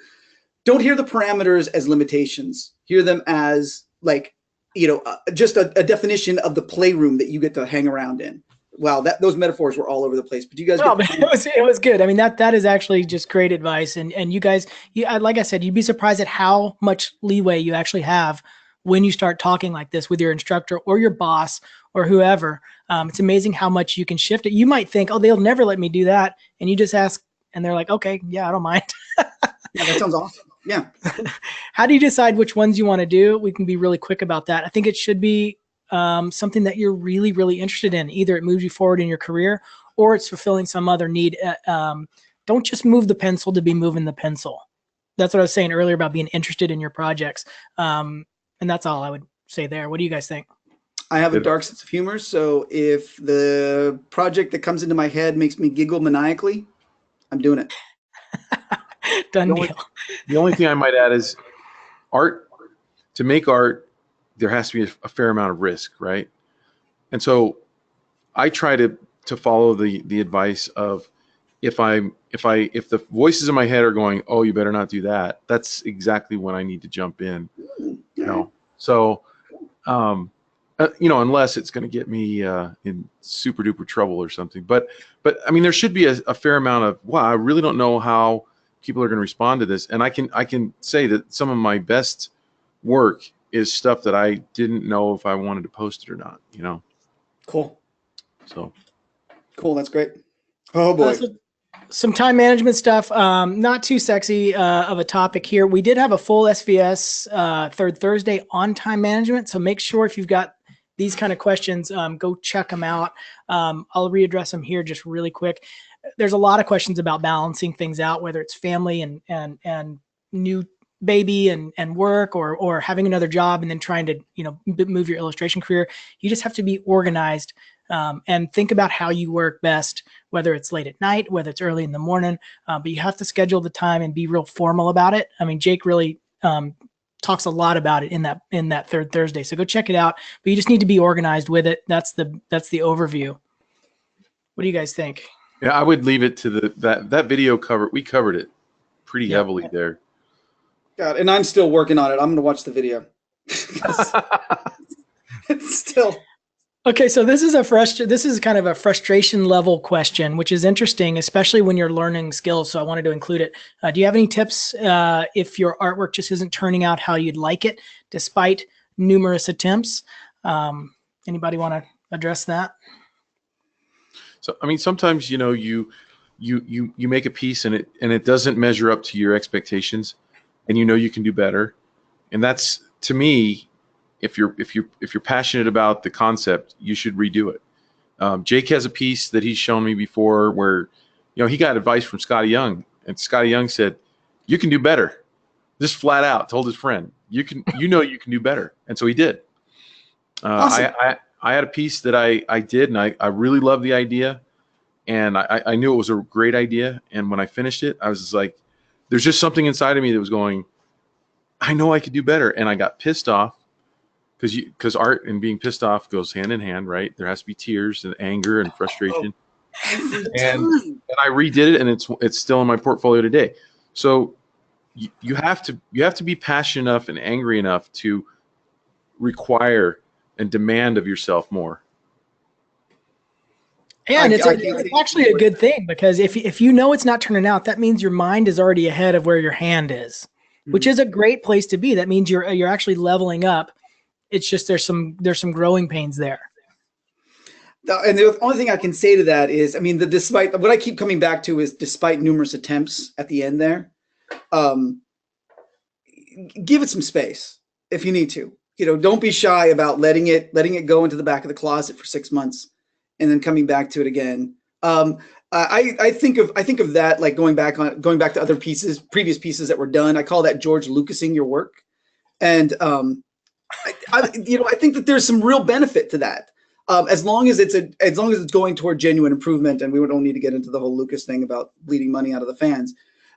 Don't hear the parameters as limitations. Hear them as just a definition of the playroom that you get to hang around in. Wow, those metaphors were all over the place. But you guys, it was good. I mean, that is actually just great advice. And you guys, like I said, you'd be surprised at how much leeway you actually have when you start talking like this with your instructor or your boss or whoever. It's amazing how much you can shift it. You might think, oh, they'll never let me do that, and you just ask, and they're like, okay, yeah, I don't mind. Yeah, that sounds awesome. Yeah. How do you decide which ones you want to do? We can be really quick about that. I think it should be something that you're really, really interested in. Either it moves you forward in your career or it's fulfilling some other need. Don't just move the pencil to be moving the pencil. That's what I was saying earlier about being interested in your projects. And that's all I would say there. What do you guys think? I have a dark sense of humor. So if the project that comes into my head makes me giggle maniacally, I'm doing it. Done deal. The only thing I might add is art. To make art, there has to be a fair amount of risk, right? And so I try to follow the advice of if the voices in my head are going, oh, you better not do that, that's exactly when I need to jump in. So unless it's going to get me in super duper trouble or something. But I mean, there should be a fair amount of, wow, I really don't know how people are going to respond to this. And I can say that some of my best work is stuff that I didn't know if I wanted to post it or not, Cool. So cool. That's great. Oh boy. Some time management stuff, not too sexy of a topic here. We did have a full SVS third Thursday on time management. So make sure if you've got these kind of questions, go check them out. I'll readdress them here just really quick. There's a lot of questions about balancing things out, whether it's family and new baby and work or having another job and then trying to, move your illustration career. You just have to be organized and think about how you work best, whether it's late at night, whether it's early in the morning, but you have to schedule the time and be real formal about it. I mean, Jake really talks a lot about it in that third Thursday. So go check it out, but you just need to be organized with it. That's the overview. What do you guys think? Yeah, I would leave it to that video cover. We covered it pretty heavily there. God, and I'm still working on it. I'm going to watch the video. It's still. Okay, so this is kind of a frustration level question, which is interesting, especially when you're learning skills. So I wanted to include it. Do you have any tips if your artwork just isn't turning out how you'd like it, despite numerous attempts? Anybody want to address that? So I mean, sometimes you make a piece and it doesn't measure up to your expectations, and you can do better, and that's, to me, if you're passionate about the concept, you should redo it. Jake has a piece that he's shown me before where, he got advice from Scotty Young, and Scotty Young said, "You can do better." Just flat out told his friend, you can do better, and so he did. Awesome. I had a piece that I did, and I really loved the idea, and I knew it was a great idea, and when I finished it, I was just like, there's just something inside of me that was going, I know I could do better, and I got pissed off. Because art and being pissed off goes hand in hand, right? There has to be tears and anger and frustration. And I redid it, and it's still in my portfolio today. So you have to be passionate enough and angry enough to require and demand of yourself more. Yeah, and it's actually a good thing, because if it's not turning out, that means your mind is already ahead of where your hand is, which is a great place to be. That means you're actually leveling up. It's just there's some growing pains there. And the only thing I can say to that is, I mean, despite what I keep coming back to is, despite numerous attempts at the end there, give it some space if you need to. Don't be shy about letting it go into the back of the closet for 6 months and then coming back to it again. I think of that like going back to other previous pieces that were done. I call that George Lucasing your work, and I think that there's some real benefit to that, as long as it's going toward genuine improvement, and we don't need to get into the whole Lucas thing about bleeding money out of the fans.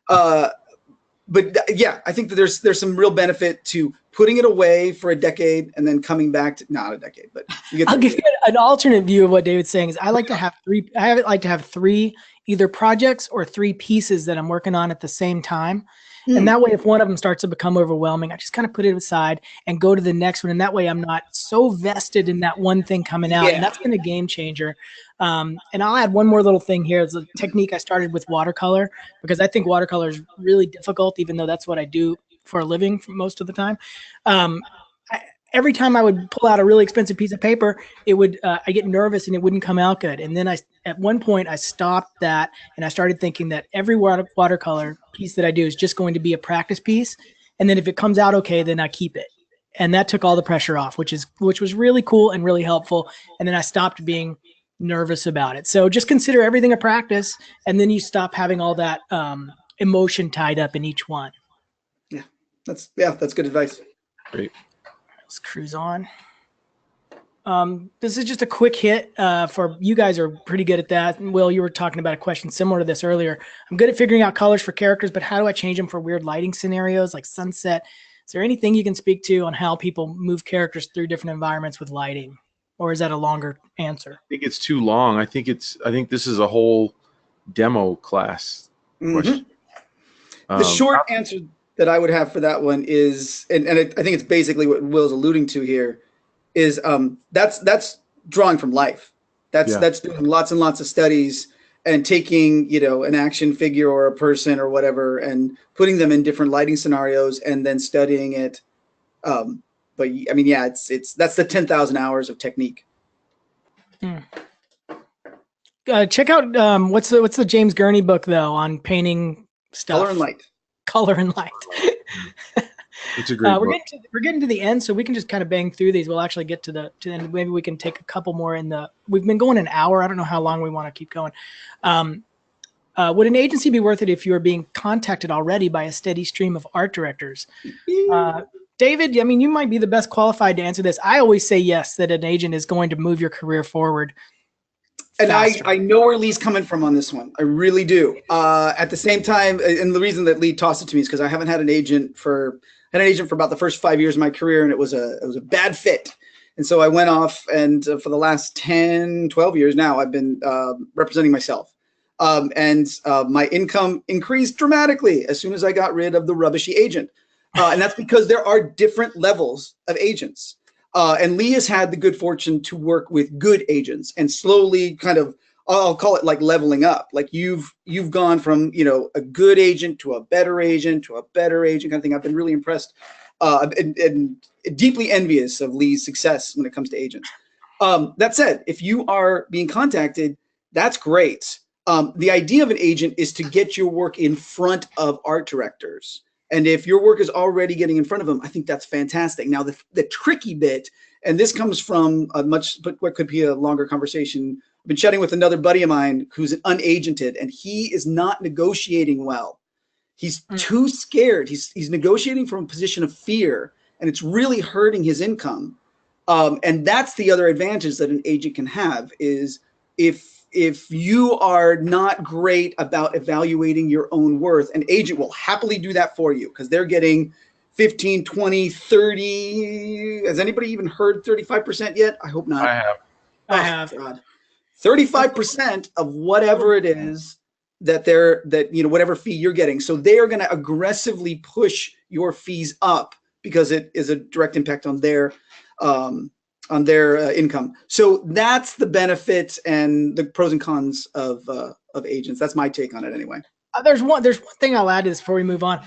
But yeah, I think that there's some real benefit to putting it away for a decade and then coming back to, not a decade, but I'll give you an alternate view of what David's saying. Is I like to have three either projects or three pieces that I'm working on at the same time. And that way, if one of them starts to become overwhelming, I just kind of put it aside and go to the next one. And that way I'm not so vested in that one thing coming out. Yeah. And that's been a game changer. And I'll add one more little thing here. It's a technique I started with watercolor, because I think watercolor is really difficult, even though that's what I do for a living for most of the time. Every time I would pull out a really expensive piece of paper, I get nervous and it wouldn't come out good. And then at one point I stopped that, and I started thinking that every watercolor piece that I do is just going to be a practice piece. And then if it comes out okay, then I keep it. And that took all the pressure off, which was really cool and really helpful. And then I stopped being nervous about it. So just consider everything a practice, and then you stop having all that emotion tied up in each one. Yeah, that's good advice. Great. Let's cruise on. This is just a quick hit for you guys are pretty good at that. And Will, you were talking about a question similar to this earlier. I'm good at figuring out colors for characters, but how do I change them for weird lighting scenarios like sunset? Is there anything you can speak to on how people move characters through different environments with lighting? Or is that a longer answer? I think it's too long. I think this is a whole demo class question. The short answer that I would have for that one is, and I think it's basically what Will's alluding to here, is that's drawing from life. That's doing lots and lots of studies and taking, an action figure or a person or whatever and putting them in different lighting scenarios and then studying it. But I mean, yeah, that's the 10,000 hours of technique. check out what's the James Gurney book though on painting stuff. Color and Light. Color and Light. It's a great book. We're getting to the end, so we can just kind of bang through these. We'll actually get to the end. Maybe we can take a couple more in the. We've been going an hour. I don't know how long we want to keep going. Would an agency be worth it if you are being contacted already by a steady stream of art directors? David, I mean, you might be the best qualified to answer this. I always say yes, that an agent is going to move your career forward. And I know where Lee's coming from on this one. I really do. At the same time, and the reason that Lee tossed it to me is because I haven't had an agent for about the first 5 years of my career, and it was a bad fit. And so I went off, and for the last 10, 12 years now, I've been representing myself. And my income increased dramatically as soon as I got rid of the rubbishy agent. And that's because there are different levels of agents. And Lee has had the good fortune to work with good agents and slowly kind of, I'll call it like leveling up. Like you've gone from, a good agent to a better agent to a better agent kind of thing. I've been really impressed and deeply envious of Lee's success when it comes to agents. That said, if you are being contacted, that's great. The idea of an agent is to get your work in front of art directors. And if your work is already getting in front of them, I think that's fantastic. Now, the tricky bit, and this comes from what could be a longer conversation. I've been chatting with another buddy of mine who's unagented, and he is not negotiating well. He's too scared. He's negotiating from a position of fear, and it's really hurting his income. And that's the other advantage that an agent can have is if you are not great about evaluating your own worth, an agent will happily do that for you because they're getting 15, 20, 30. Has anybody even heard 35% yet? I hope not. I have. God. 35% of whatever it is that whatever fee you're getting. So they are going to aggressively push your fees up because it is a direct impact on their income. So that's the benefit and the pros and cons of agents. That's my take on it anyway. There's one thing I'll add to this before we move on.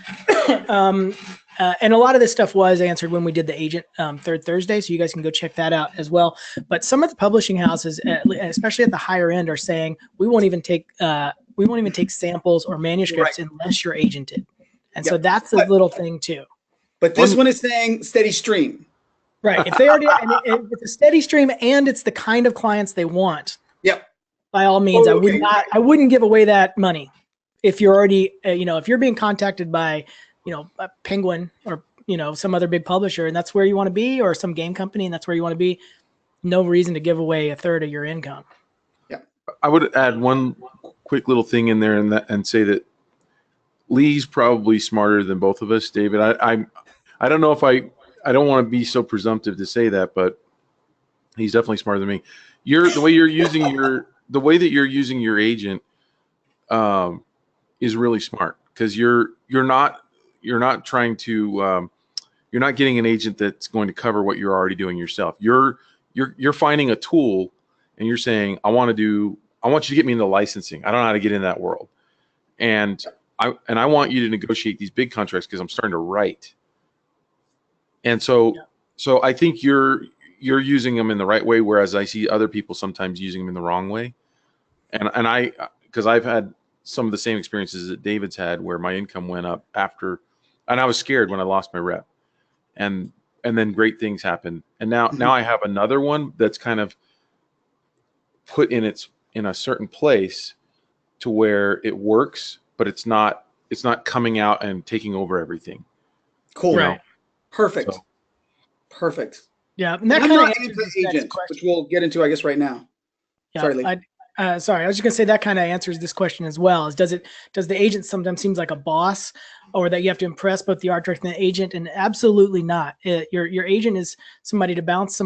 And a lot of this stuff was answered when we did the agent Third Thursday, so you guys can go check that out as well. But some of the publishing houses, especially at the higher end, are saying we won't even take samples or manuscripts unless you're agented. And so that's a little thing too. But this one is saying steady stream. Right. If they already, and if it's a steady stream and it's the kind of clients they want. Yep. By all means, I wouldn't give away that money if you're already, if you're being contacted by, a Penguin or, some other big publisher and that's where you want to be, or some game company and that's where you want to be. No reason to give away a third of your income. Yeah. I would add one quick little thing in there and say that Lee's probably smarter than both of us, David. I don't know if I don't want to be so presumptive to say that, but he's definitely smarter than me. The way that you're using your agent is really smart because you're not trying to you're not getting an agent that's going to cover what you're already doing yourself. You're finding a tool and you're saying, I want you to get me into licensing. I don't know how to get in that world. And I want you to negotiate these big contracts because I'm starting to write. And so I think you're using them in the right way, whereas I see other people sometimes using them in the wrong way. And because I've had some of the same experiences that David's had, where my income went up after, and I was scared when I lost my rep, and then great things happened. And now I have another one that's kind of put in a certain place to where it works, but it's not coming out and taking over everything. Cool. Right. Perfect. So. Perfect. Yeah, and that I'm kind not of agent, which we'll get into, I guess, right now. Yeah, Sorry, Lee. I was just gonna say that kind of answers this question as well. Does the agent sometimes seems like a boss, or that you have to impress both the art director and the agent? And absolutely not. Your agent is somebody to bounce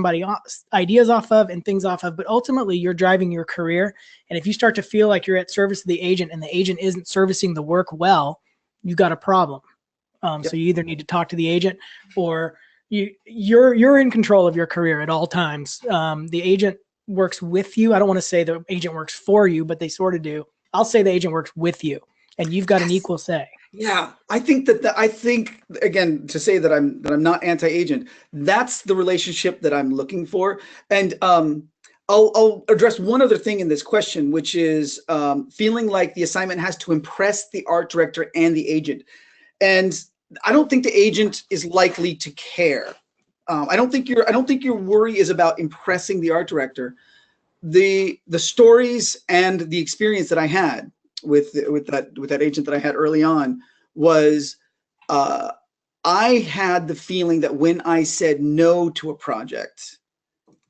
ideas off of and things off of, but ultimately you're driving your career. And if you start to feel like you're at service of the agent and the agent isn't servicing the work well, you've got a problem. So you either need to talk to the agent, or you're in control of your career at all times. The agent works with you. I don't want to say the agent works for you, but they sort of do. I'll say the agent works with you, and you've got an equal say. Yeah, I think again, to say that I'm not anti-agent, that's the relationship that I'm looking for. And I'll address one other thing in this question, which is feeling like the assignment has to impress the art director and the agent. And I don't think the agent is likely to care. I don't think your worry is about impressing the art director. The stories and the experience that I had with that agent that I had early on was I had the feeling that when I said no to a project,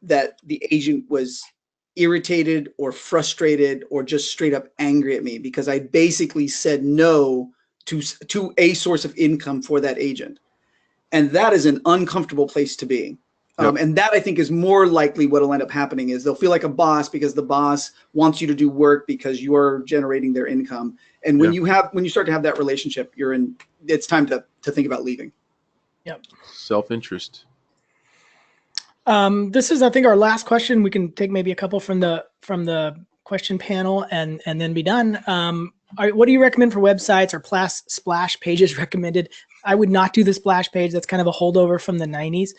that the agent was irritated or frustrated or just straight up angry at me because I basically said no to a source of income for that agent. And that is an uncomfortable place to be. Yep. And that I think is more likely what will end up happening is they'll feel like a boss because the boss wants you to do work because you're generating their income. And when you start to have that relationship, it's time to think about leaving. Yep. Self-interest. This is, I think, our last question. We can take maybe a couple from the question panel and then be done. What do you recommend for websites or splash pages recommended? I would not do the splash page. That's kind of a holdover from the 90s.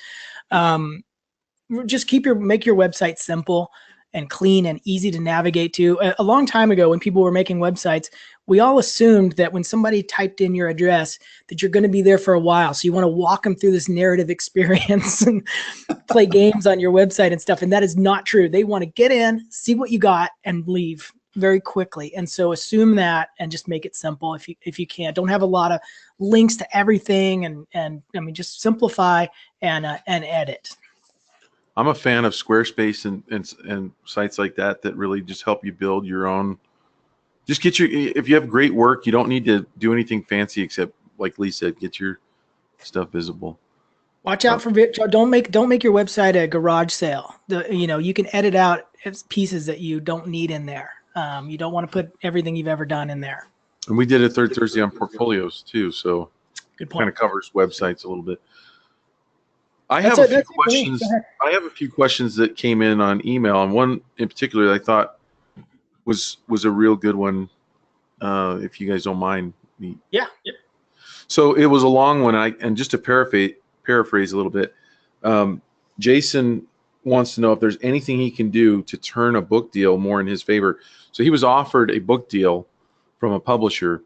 Just make your website simple and clean and easy to navigate to. A long time ago, when people were making websites, we all assumed that when somebody typed in your address that you're going to be there for a while. So you want to walk them through this narrative experience and play games on your website and stuff. And that is not true. They want to get in, see what you got, and leave very quickly. And so assume that and just make it simple if you can. Don't have a lot of links to everything, and I mean, just simplify and edit. I'm a fan of Squarespace and sites like that really just help you build your own. Just if you have great work, you don't need to do anything fancy except, like Lee said, get your stuff visible. Watch out for don't make your website a garage sale. You can edit out pieces that you don't need in there. You don't want to put everything you've ever done in there. And we did a Third Thursday on portfolios too, so good point. Kind of covers websites a little bit. I have a few questions that came in on email, and one in particular that I thought was a real good one. If you guys don't mind me. Yeah. So it was a long one, and just to paraphrase a little bit, Jason wants to know if there's anything he can do to turn a book deal more in his favor. So he was offered a book deal from a publisher,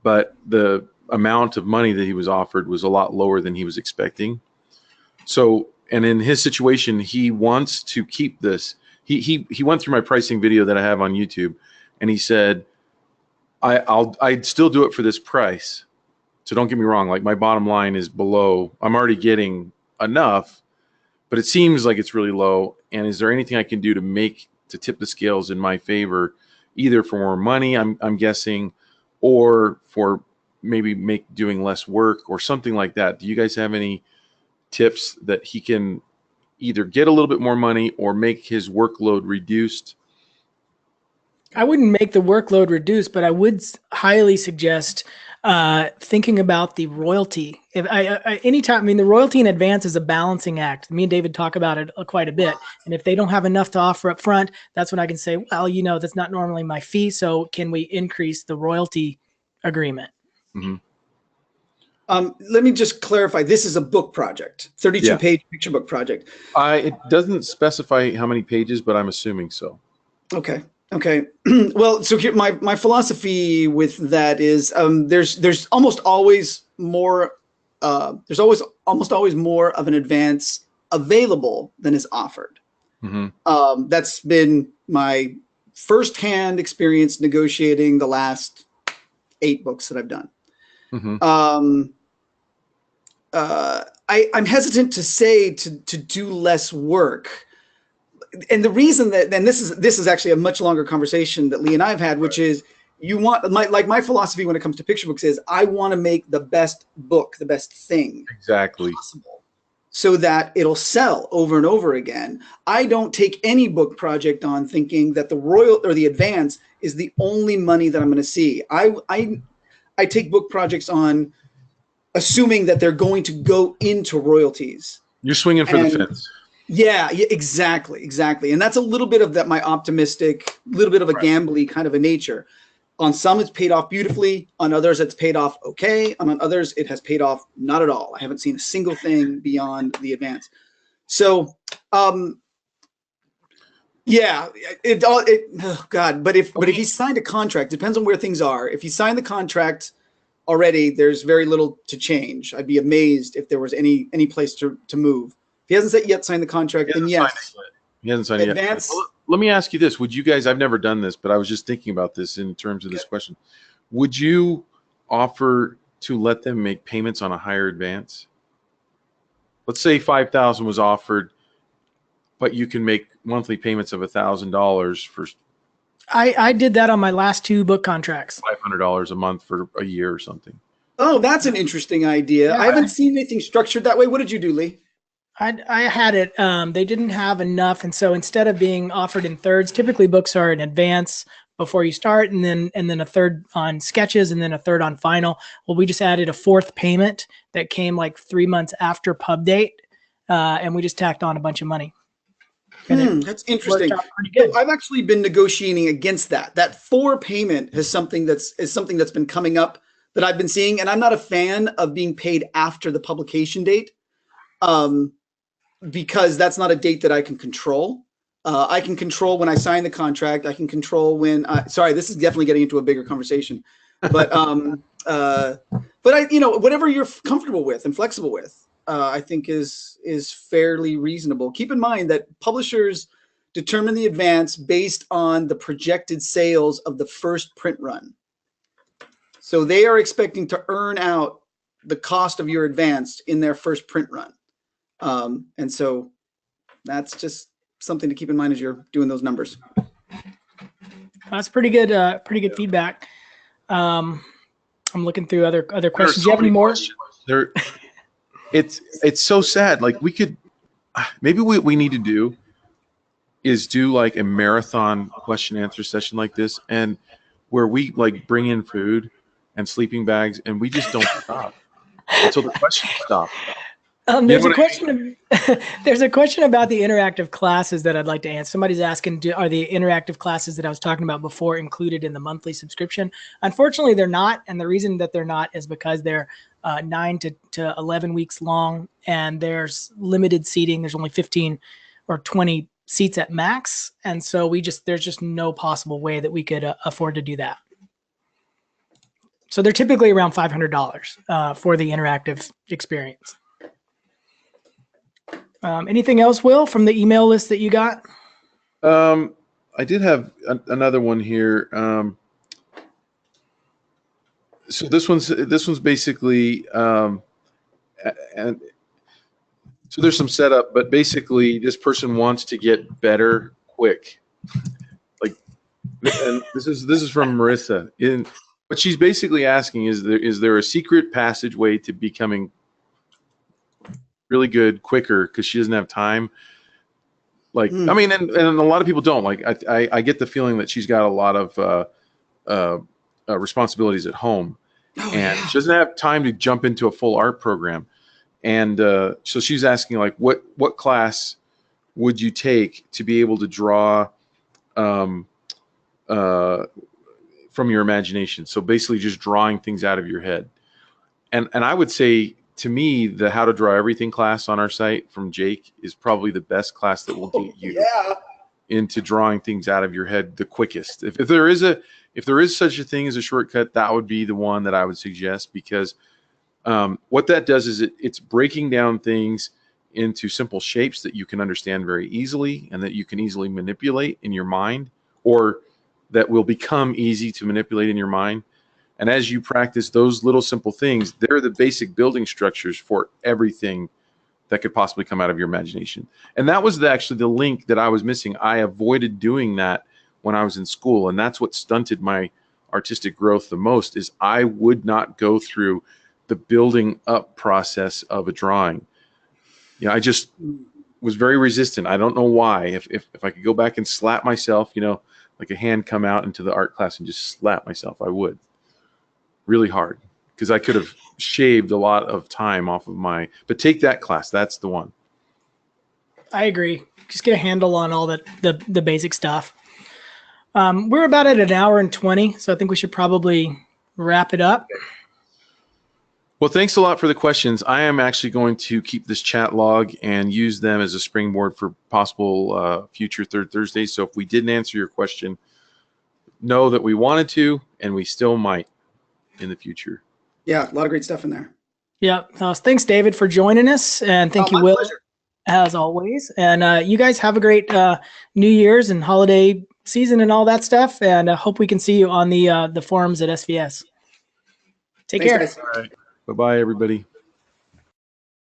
but the amount of money that he was offered was a lot lower than he was expecting. So, and in his situation, he wants to keep this. He went through my pricing video that I have on YouTube, and he said, I'd still do it for this price. So don't get me wrong, like my bottom line is below. I'm already getting enough, but it seems like it's really low. And is there anything I can do to tip the scales in my favor, either for more money, I'm guessing, or for maybe doing less work or something like that? Do you guys have any tips that he can either get a little bit more money or make his workload reduced? I wouldn't make the workload reduced, but I would highly suggest thinking about the royalty. The royalty in advance is a balancing act. Me and David talk about it quite a bit. And if they don't have enough to offer up front, that's when I can say, well, that's not normally my fee. So can we increase the royalty agreement? Mm-hmm. Let me just clarify. This is a book project, 32-page picture book project. It doesn't specify how many pages, but I'm assuming so. Okay. Well, so here, my philosophy with that is there's almost always more. There's almost always more of an advance available than is offered. Mm-hmm. That's been my firsthand experience negotiating the last 8 books that I've done. Mm-hmm. I'm hesitant to say to do less work. And the reason that, and this is actually a much longer conversation that Lee and I have had, which is my philosophy when it comes to picture books is I want to make the best book, the best thing possible, so that it'll sell over and over again. I don't take any book project on thinking that the royal or the advance is the only money that I'm going to see. I take book projects on assuming that they're going to go into royalties. You're swinging for the fence. Yeah, exactly. And that's a little bit of that, my optimistic, little bit of a gambly kind of a nature. On some, it's paid off beautifully. On others, it's paid off okay. And on others, it has paid off not at all. I haven't seen a single thing beyond the advance. So Yeah, oh God, but if he signed a contract, depends on where things are. If he signed the contract already, there's very little to change. I'd be amazed if there was any place to move. If he hasn't yet signed the contract, then yes. He hasn't signed it yet. Well, let me ask you this. Would you guys, I've never done this, but I was just thinking about this in terms of this question. Would you offer to let them make payments on a higher advance? Let's say $5,000 was offered, but you can make monthly payments of $1,000 for. I did that on my last 2 book contracts. $500 a month for a year or something. Oh, that's an interesting idea. Yeah, I haven't seen anything structured that way. What did you do, Lee? I had it. They didn't have enough, and so instead of being offered in thirds, typically books are in advance before you start, and then a third on sketches, and then a third on final. Well, we just added a 4th payment that came like 3 months after pub date, and we just tacked on a bunch of money. That's interesting. So I've actually been negotiating against that. That 4 payment is something that's been coming up that I've been seeing, and I'm not a fan of being paid after the publication date, because that's not a date that I can control. I can control when I sign the contract. I can control when. Sorry, this is definitely getting into a bigger conversation, but whatever you're comfortable with and flexible with. I think is fairly reasonable. Keep in mind that publishers determine the advance based on the projected sales of the first print run. So they are expecting to earn out the cost of your advance in their first print run. And so that's just something to keep in mind as you're doing those numbers. That's pretty good feedback. I'm looking through other questions. Do you have any more? It's so sad. Like we could, maybe what we need to do is do like a marathon question answer session like this, and where we like bring in food and sleeping bags, and we just don't stop until the questions stop. There's a question. There's a question about the interactive classes that I'd like to answer. Somebody's asking, are the interactive classes that I was talking about before included in the monthly subscription? Unfortunately, they're not, and the reason that they're not is because they're 9 to 11 weeks long, and there's limited seating. There's only 15 or 20 seats at max, and so there's just no possible way that we could afford to do that. So they're typically around $500 for the interactive experience. Anything else, Will, from the email list that you got? I did have another one here. So this one's basically, and so there's some setup, but basically this person wants to get better quick. Like, and this is from Marissa. What she's basically asking is there a secret passageway to becoming really good quicker, because she doesn't have time? Like, I mean, and a lot of people don't. Like, I get the feeling that she's got a lot of responsibilities at home, and she doesn't have time to jump into a full art program. And so she's asking, like, what class would you take to be able to draw from your imagination? So basically just drawing things out of your head. And I would say, to me, the How to Draw Everything class on our site from Jake is probably the best class that will get you into drawing things out of your head the quickest. If there is such a thing as a shortcut, that would be the one that I would suggest, because what that does is it's breaking down things into simple shapes that you can understand very easily and that you can easily manipulate in your mind, or that will become easy to manipulate in your mind. And as you practice those little simple things, they're the basic building structures for everything that could possibly come out of your imagination. And that was actually the link that I was missing. I avoided doing that when I was in school, and that's what stunted my artistic growth the most, is I would not go through the building up process of a drawing. I just was very resistant. I don't know why. If I could go back and slap myself, like a hand come out into the art class and just slap myself, I would. Really hard, because I could have shaved a lot of time off of but take that class. That's the one. I agree. Just get a handle on all the basic stuff. We're about at 1 hour and 20, so I think we should probably wrap it up. Well, thanks a lot for the questions. I am actually going to keep this chat log and use them as a springboard for possible future Third Thursdays. So if we didn't answer your question, know that we wanted to, and we still might in the future. Yeah, a lot of great stuff in there. Yeah. Thanks, David, for joining us. And thank you, My Will, pleasure. as always. And you guys have a great New Year's and holiday season and all that stuff. And I hope we can see you on the forums at SVS. Take Thanks, care. guys. All right. Bye-bye, everybody.